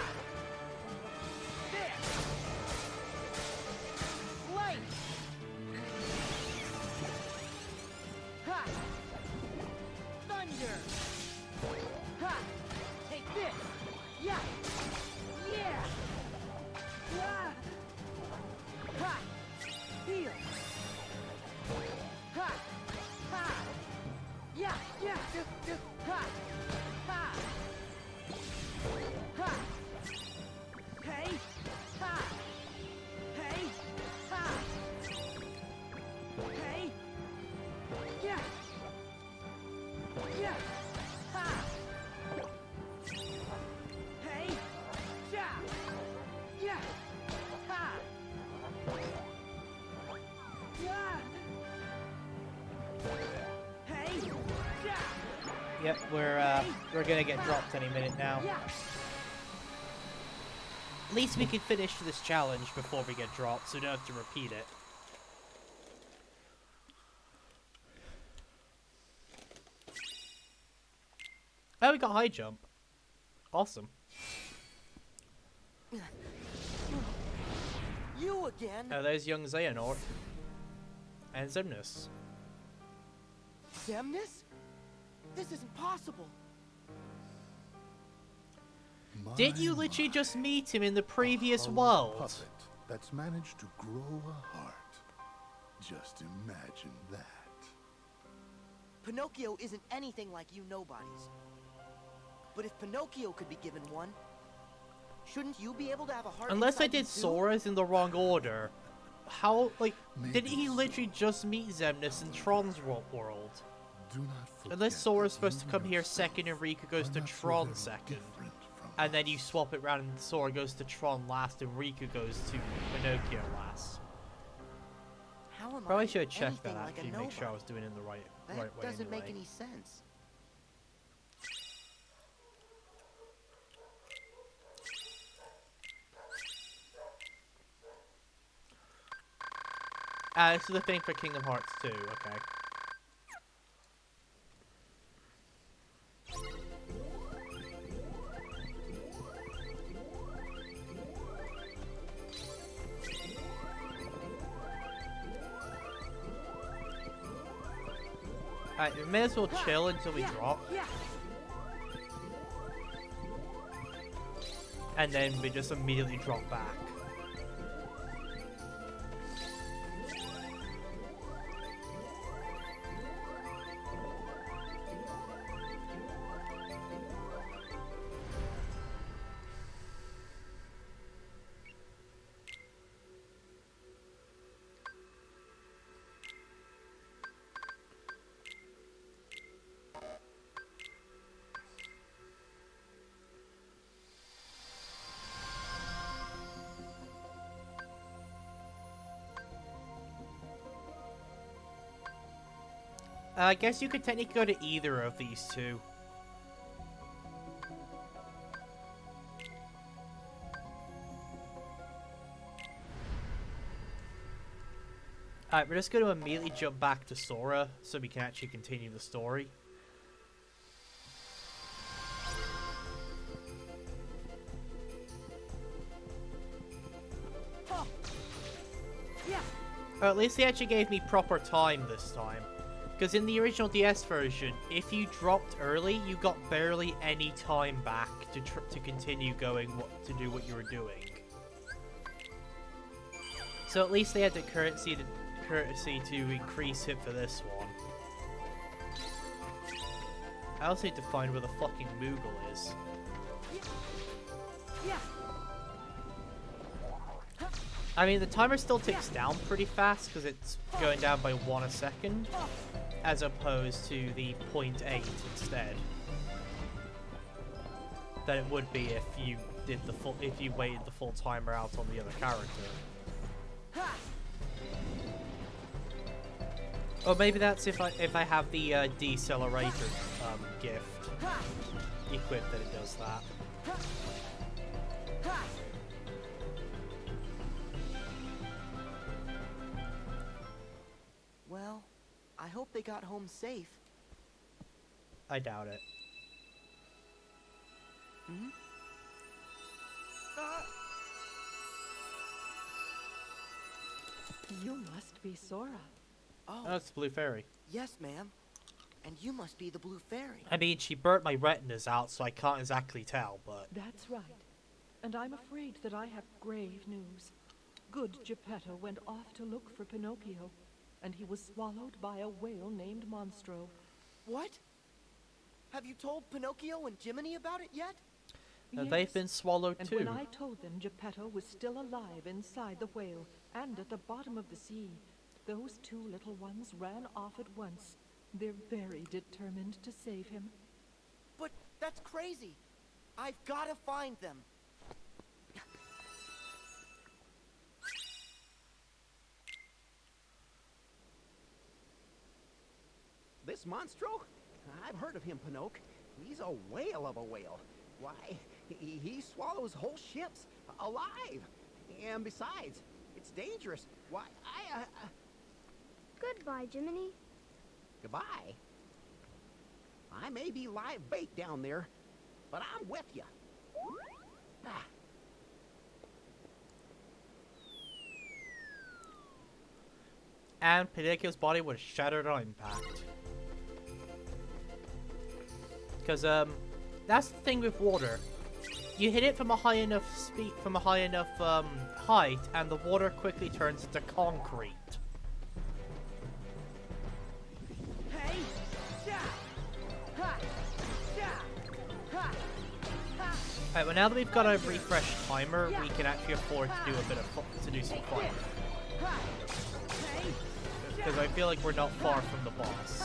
There! Light! Ha! Thunder! Ha! Take this! Yeah! Yeah! Ah! Ha! Heal! Ha! Ha! Yeah! Yeah! Ha! Ha! Ha! Hey! Ha! Hey! Ha! Hey! Yeah! Yeah! Ha! Hey! Yeah! Yeah! Ha! Yeah! Hey! Yeah! Yep, we're gonna get dropped any minute now. Yeah! At least we can finish this challenge before we get dropped, so we don't have to repeat it. Oh, we got high jump. Awesome. You again? Oh, there's young Xehanort. And Xemnas. Xemnas? This isn't possible. Didn't you literally just meet him in the previous world? Puppet that's managed to grow a heart. Just imagine that. Pinocchio isn't anything like you nobodies. But if Pinocchio could be given one, shouldn't you be able to have a heart? Unless I inside you did too? Sora's in the wrong order. How, like, didn't he literally just meet Xemnas in Tron's world? Do not forget Unless Sora's supposed to you come here yourself second and Rika goes are to not so Tron very second. different from And then you us. swap it around and Sora goes to Tron last and Rika goes to Pinocchio last. How am Probably I should have checked that anything like a actually, make sure I was nobody? doing it in the right That way doesn't anyway. make any sense. This is the thing for Kingdom Hearts 2, okay. Alright, we may as well chill until we drop. And then we just immediately drop back. I guess you could technically go to either of these two. Alright, we're just going to immediately jump back to Sora so we can actually continue the story. Or at least they actually gave me proper time this time. Because in the original DS version, if you dropped early, you got barely any time back to continue going to do what you were doing. So at least they had the courtesy to increase it for this one. I also need to find where the fucking Moogle is. I mean, the timer still ticks down pretty fast because it's going down by 1 a second, as opposed to the 0.8 instead. That it would be if you did if you waited the full timer out on the other character. Or maybe that's if I have the decelerator gift equipped, that it does that. Well, I hope they got home safe. I doubt it. Hmm? You must be Sora. Oh, That's the Blue Fairy. yes, ma'am. And you must be the Blue Fairy. I mean, she burnt my retinas out, so I can't exactly tell, but... That's right. And I'm afraid that I have grave news. Good Geppetto went off to look for Pinocchio, and he was swallowed by a whale named Monstro. What? Have you told Pinocchio and Jiminy about it yet? They've been swallowed and too. when I told them Geppetto was still alive inside the whale and at the bottom of the sea, those two little ones ran off at once. They're very determined to save him. But that's crazy. I've got to find them. This Monstro? I've heard of him, Pinocchio. He's a whale of a whale. Why, he swallows whole ships alive. And besides, it's dangerous. Why, Goodbye, Jiminy. Goodbye. I may be live bait down there, but I'm with you. And Pinocchio's body was shattered on impact. Because, that's the thing with water. You hit it from a high enough height, and the water quickly turns into concrete. Alright, well now that we've got a refreshed timer, we can actually afford to do some fighting. Because I feel like we're not far from the boss.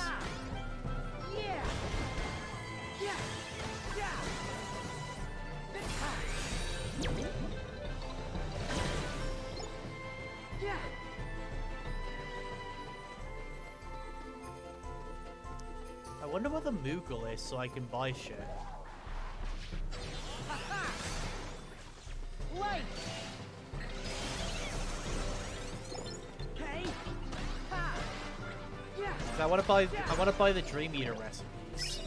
I wonder what the Moogle is so I can buy shit. Light! So I want to buy the Dream Eater recipes.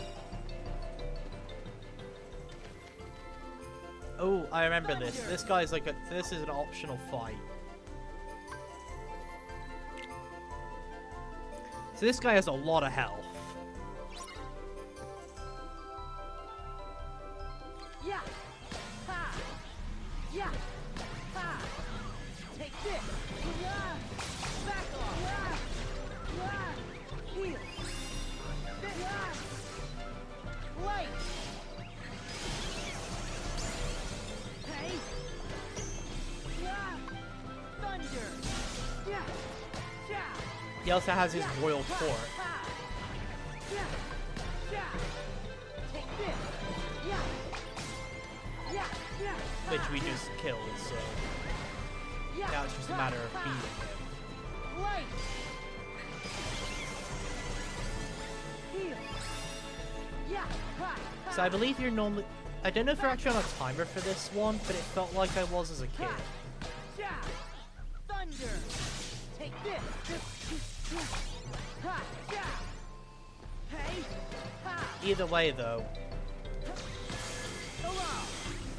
Oh, I remember this. This guy's like this is an optional fight. So this guy has a lot of health. Yeah. Ha. Yeah. Ha. Take this. Yeah. Back off. Yeah. Yeah. Heal. Yeah. Light. Hey. Yeah. Thunder. Yeah. Yeah. He also has his royal court, Yeah. Yeah. Take this. Yeah. Yeah. Yeah. which we just killed. So now it's just a matter of beating him. Light. Heal. Yeah. So I believe you're normally... I don't know if you're actually on a timer for this one, but it felt like I was as a kid. Yeah. Thunder. Take this. Either way, though,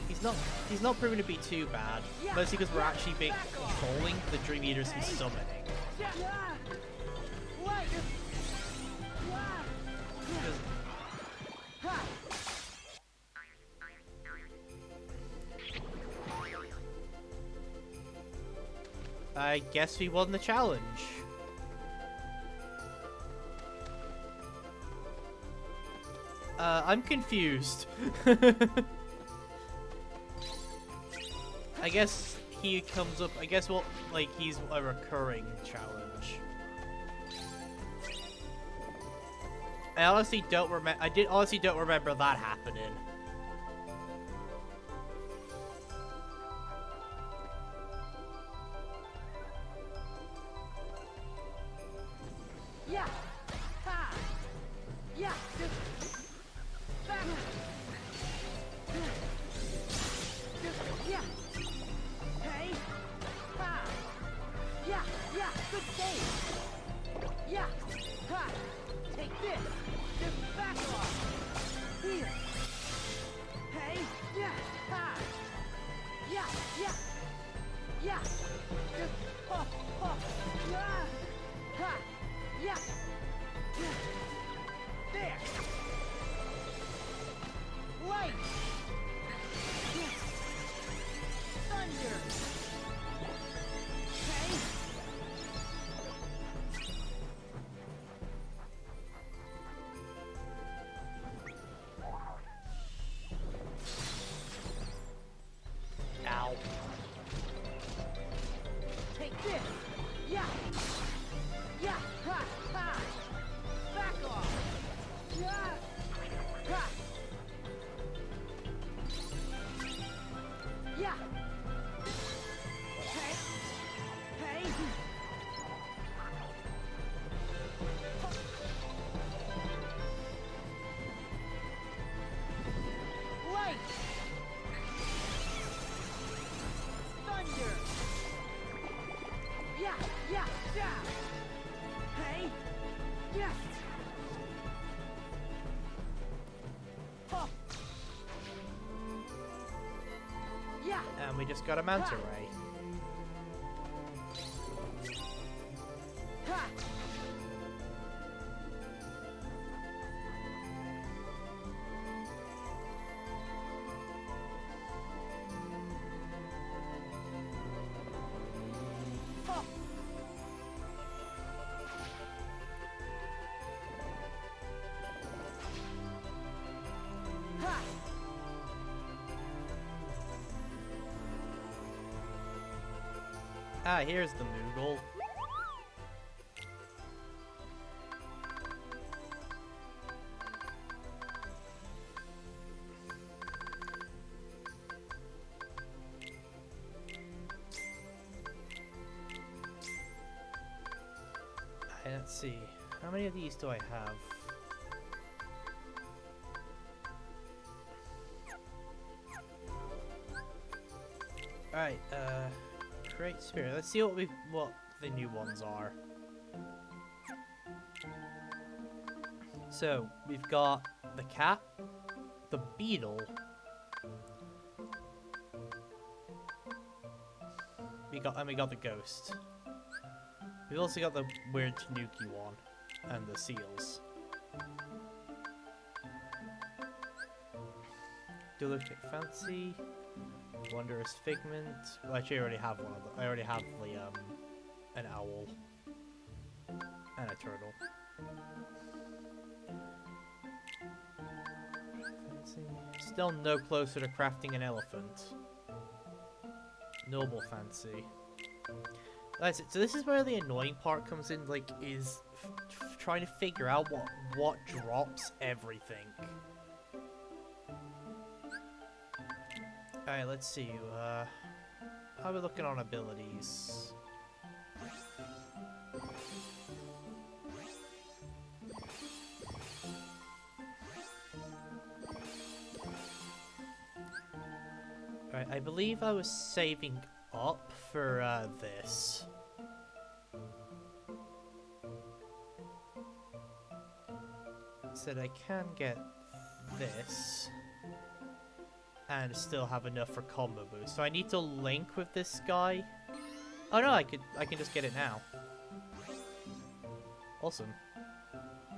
he's not proving to be too bad, mostly because we're actually controlling the Dream Eaters he's summoning. I guess we won the challenge. I'm confused. I guess he comes up. I guess he's a recurring challenge. I honestly don't remember. I honestly don't remember that happening. Yeah. Ha. Yeah. Yeah. Hey. Ha. Yeah. Yeah. Good save. Yeah. Ha. Take this. Just back off. Here. Hey. Yeah. Ha. Yeah. Yeah. Yeah. Just. Oh. Oh. Yeah. Ha. Yeah. There. Light. Thunder. Okay. Ow. Take this. Yeah. Yeah. Ha. Ha. Back off. Yeah. Ha. Yeah. Hey. Hey. Light. Thunder. Yeah. Yeah. Yeah. Hey. Yeah. Oh. Yeah. And we just got a manta ray. Ha. Oh. Ha. Ah, here's the Moogle. Let's see. How many of these do I have? Alright, create spirit. Let's see what the new ones are. So, we've got the cat, the beetle, we got the ghost. We've also got the weird Tanuki one and the seals. Delicate Fancy, Wondrous Figment. Well, actually, I already have one of them. I already have the an owl and a turtle. Fancy. Still no closer to crafting an elephant. Noble Fancy. That's it. So this is where the annoying part comes in. Like, is trying to figure out what drops everything. Alright, let's see. How are we looking on abilities? Alright, I believe I was saving up for this. said, I can get this and still have enough for combo boost. So I need to link with this guy. Oh no, I can just get it now. Awesome.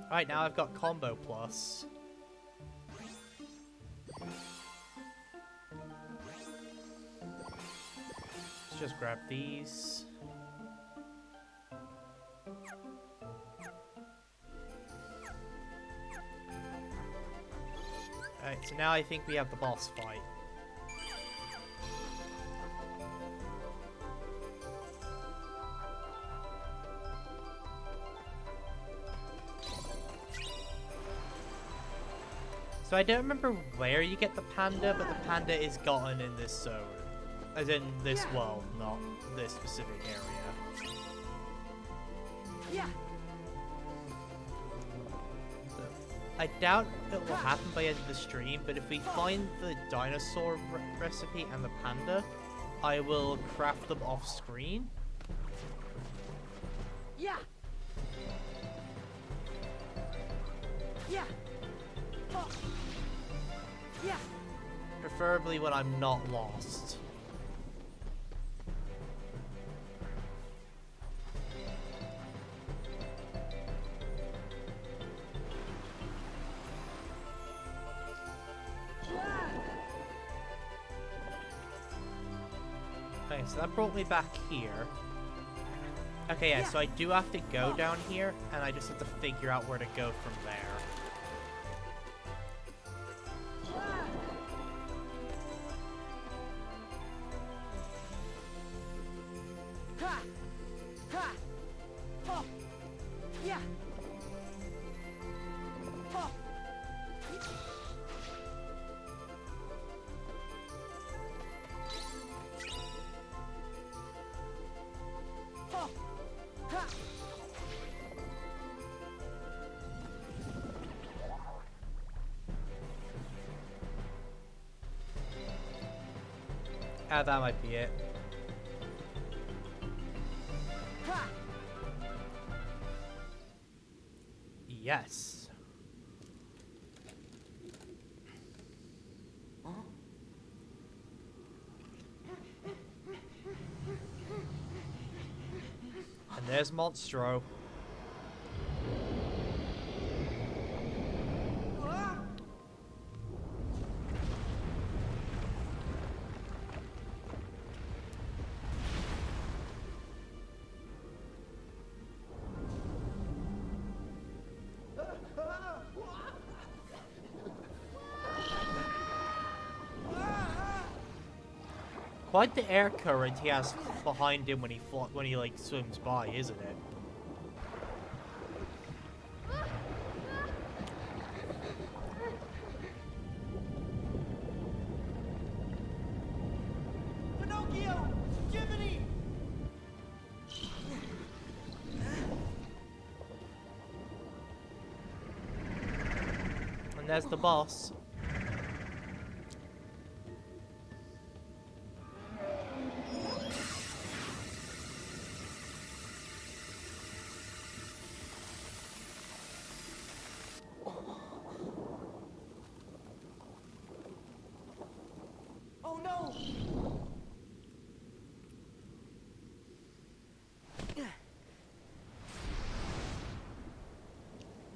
Alright, now I've got combo plus. Let's just grab these. Alright, so now I think we have the boss fight. So I don't remember where you get the panda, but the panda is gotten in this zone. As in this world, not this specific area. Yeah. I doubt it will happen by the end of the stream, but if we find the dinosaur recipe and the panda, I will craft them off screen. Yeah. Yeah. Oh. Yeah. Preferably when I'm not lost. Okay, so that brought me back here. Okay, yeah, so I do have to go down here, and I just have to figure out where to go from there. Ha! Ha! Oh! Yeah! Oh! Oh! Ha! Ah, that might be it. Ha! Yes. And there's Monstro. Quite the air current he has behind him when he like swims by, isn't it? Pinocchio! Jiminy! And there's the boss. Oh no!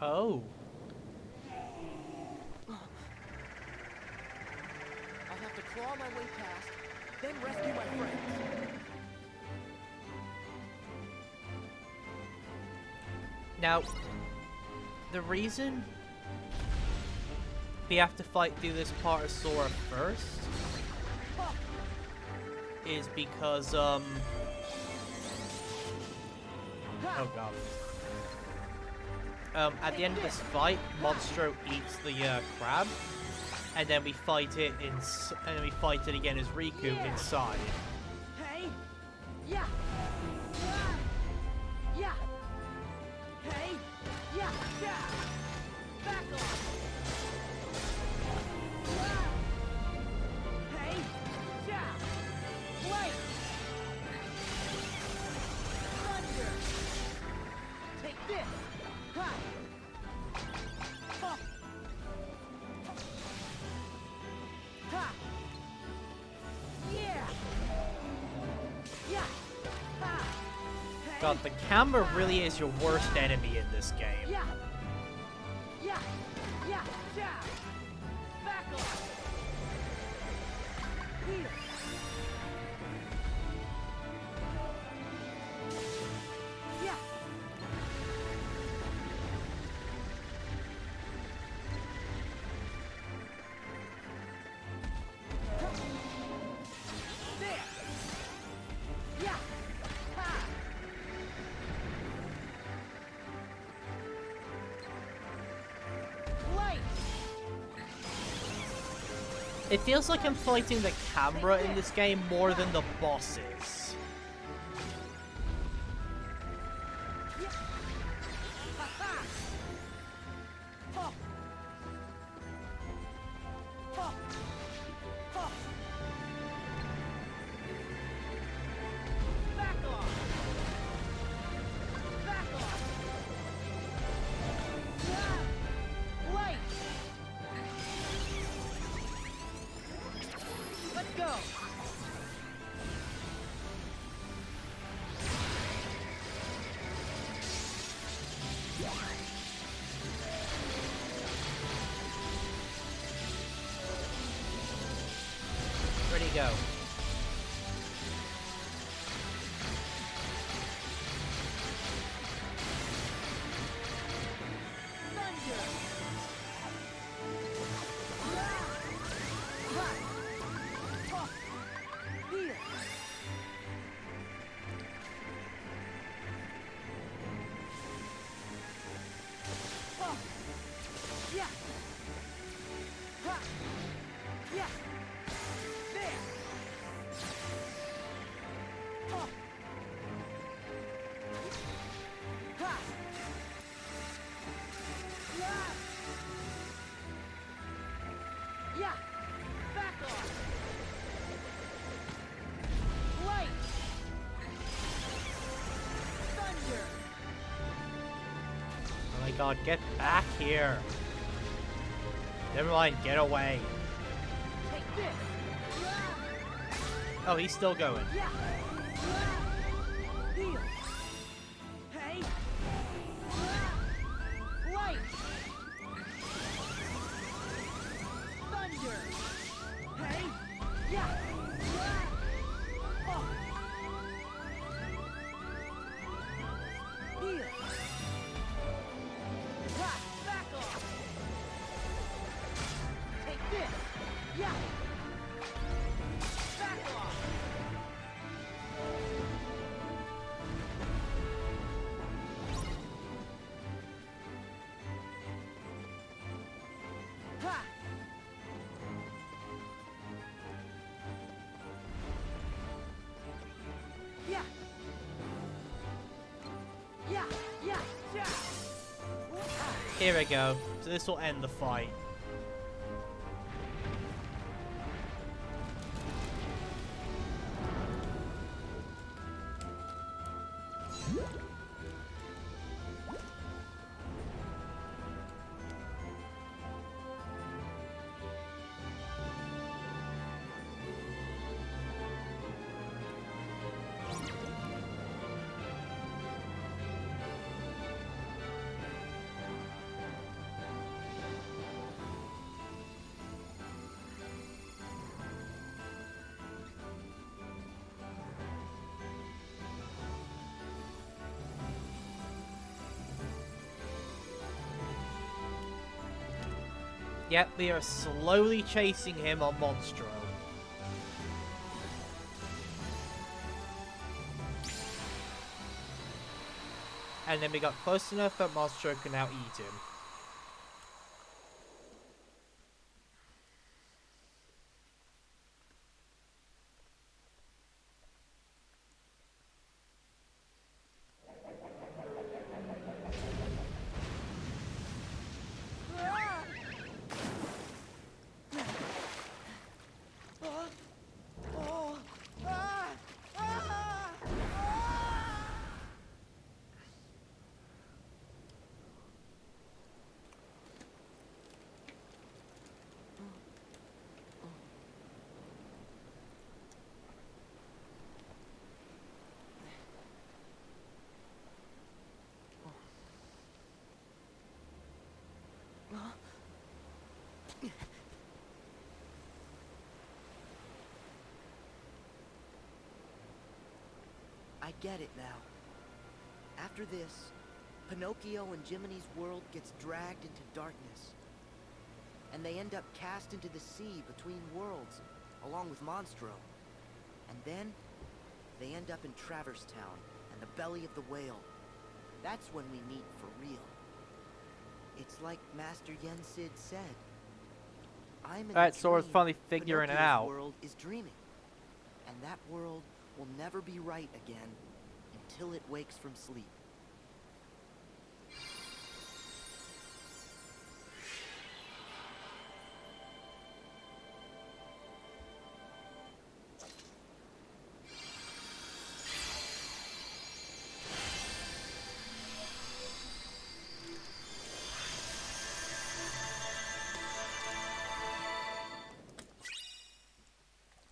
Oh. I'll have to claw my way past, then rescue my friends. Now, the reason we have to fight through this part of Sora first is because, oh god. At the end of this fight, Monstro eats the crab, and then we fight it again as Riku inside. Hey! Yeah! Yeah! Hey! Yeah! Yeah! Back off! Hey! Yeah! Wait! Thunder! Take this! Ha! Oh! God, the camera really is your worst enemy in this game. Yeah. Yeah. Yeah. Yeah. Back off. Here. Yeah. There. Yeah. Ha. Light. It feels like I'm fighting the camera in this game more than the bosses. Yeah. Ha ha. Ho. Ho. Ho. Back off. Back off. Yeah. Light. Let's go. Where'd he go? Thunder. Yeah. Ha. Ho. Here. Ho. Yeah. Ha. Yeah. There. Ho. Ha. Yeah. Yeah. Back off. Light. Thunder. Oh my god, get back here. Never mind, get away. Take this. Yeah. Oh, he's still going. Yeah. Yeah. Heal. Hey. Yeah. Light. Thunder. Hey. Yeah. Yeah. Oh. Heal. Ha. Back off. Take this. Yeah. Back off. Ha. Yeah. Yeah. Yeah. Yeah. Here we go. So this will end the fight. Yep, we are slowly chasing him on Monstro. And then we got close enough that Monstro can now eat him. I get it now. After this, Pinocchio and Jiminy's world gets dragged into darkness. And they end up cast into the sea between worlds, along with Monstro. And then, they end up in Traverse Town and the belly of the whale. That's when we meet for real. It's like Master Yensid said. I'm in Alright, a Sora's dream. finally figuring it Pinocchio's out. world is dreaming. And that world will never be right again until it wakes from sleep.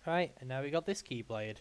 Right, and now we got this Keyblade.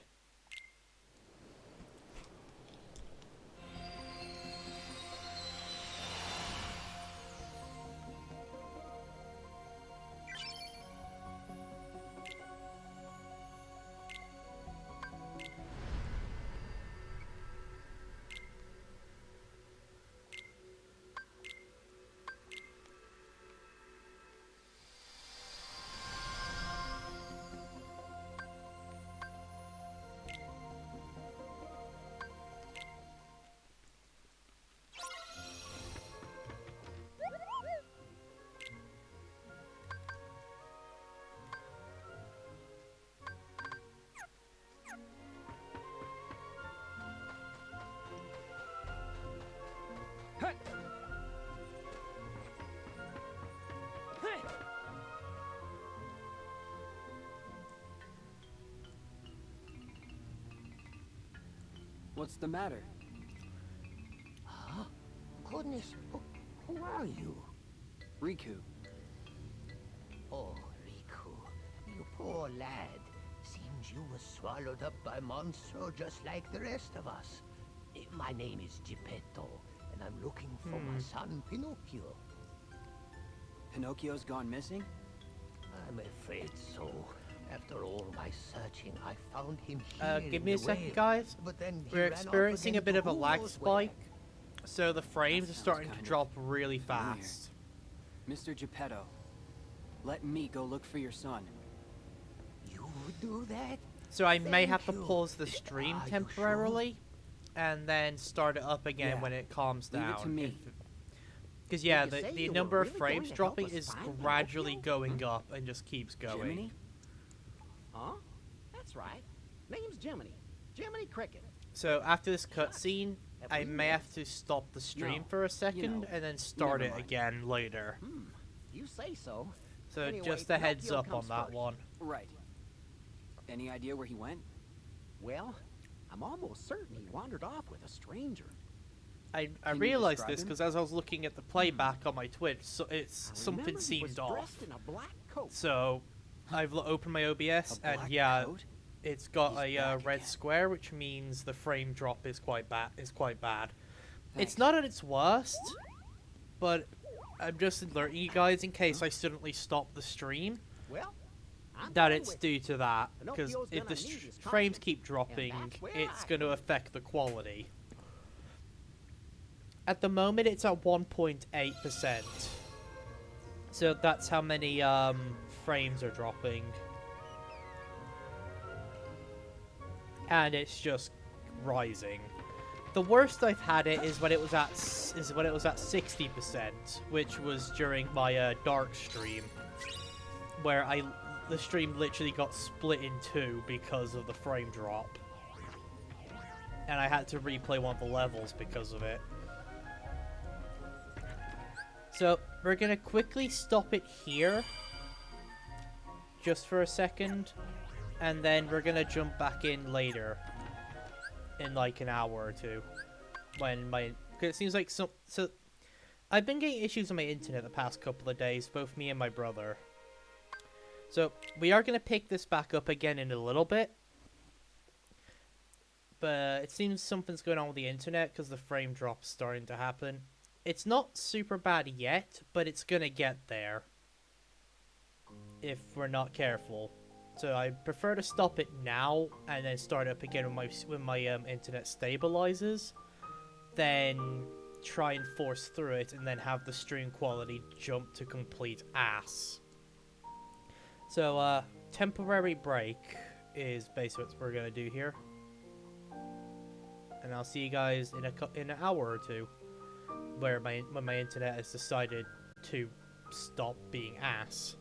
What's the matter? Huh? Goodness, who are you? Riku. Oh, Riku, you poor lad. Seems you was swallowed up by Monstro just like the rest of us. My name is Geppetto, and I'm looking for my son Pinocchio. Pinocchio's gone missing? I'm afraid so. After all my searching, I found him here Give in me a the second, whale, guys. but then he We're ran off experiencing a again bit to of a who lag knows where. spike, so the frames are sounds starting to kind of drop really fast. Mr. Geppetto, let me go look for your son. You do that? So I may have to Thank you. pause the stream Are you temporarily, and then start it up again Yeah. when it calms Leave down. it to me. Because yeah, Did you say the you were number of really going frames to help dropping us is find gradually Pinocchio? going up and just keeps going. Jiminy? Huh? That's right. Name's Jiminy. Jiminy Cricket. So after this cutscene, Have I we may met? have to stop the stream No, for a second know, and then start never it mind. again later. You say so. So Anyway, just a heads Pinocchio up on comes that first. one. Right. Any idea where he went? Well, I'm almost certain he wandered off with a stranger. I Can you realized describe this him? because as I was looking at the playback on my Twitch, so it's I something remember he was seemed off. dressed in a black coat. So I've opened my OBS A and black yeah, coat? it's got He's a back red again. square, which means the frame drop is quite bad. Thanks. It's not at its worst, but I'm just alerting you guys in case I suddenly stop the stream Well, I'm that going it's with due to that. Because Pinocchio's if the gonna need his frames caution, keep dropping, that's where it's I going to come in. affect the quality. At the moment, it's at 1.8%. So that's how many frames are dropping. And it's just rising. The worst I've had it is when it was at 60%, which was during my dark stream, where the stream literally got split in two because of the frame drop, and I had to replay one of the levels because of it. So we're gonna quickly stop it here, just for a second, and then we're gonna jump back in later. In like an hour or two, when cause it seems like so I've been getting issues on my internet the past couple of days, both me and my brother. So we are gonna pick this back up again in a little bit, but it seems something's going on with the internet because the frame drop's starting to happen. It's not super bad yet, but it's gonna get there. if we're not careful. So I prefer to stop it now and then start up again when my internet stabilizes, than try and force through it and then have the stream quality jump to complete ass. So temporary break is basically what we're gonna do here, and I'll see you guys in an hour or two, when my internet has decided to stop being ass.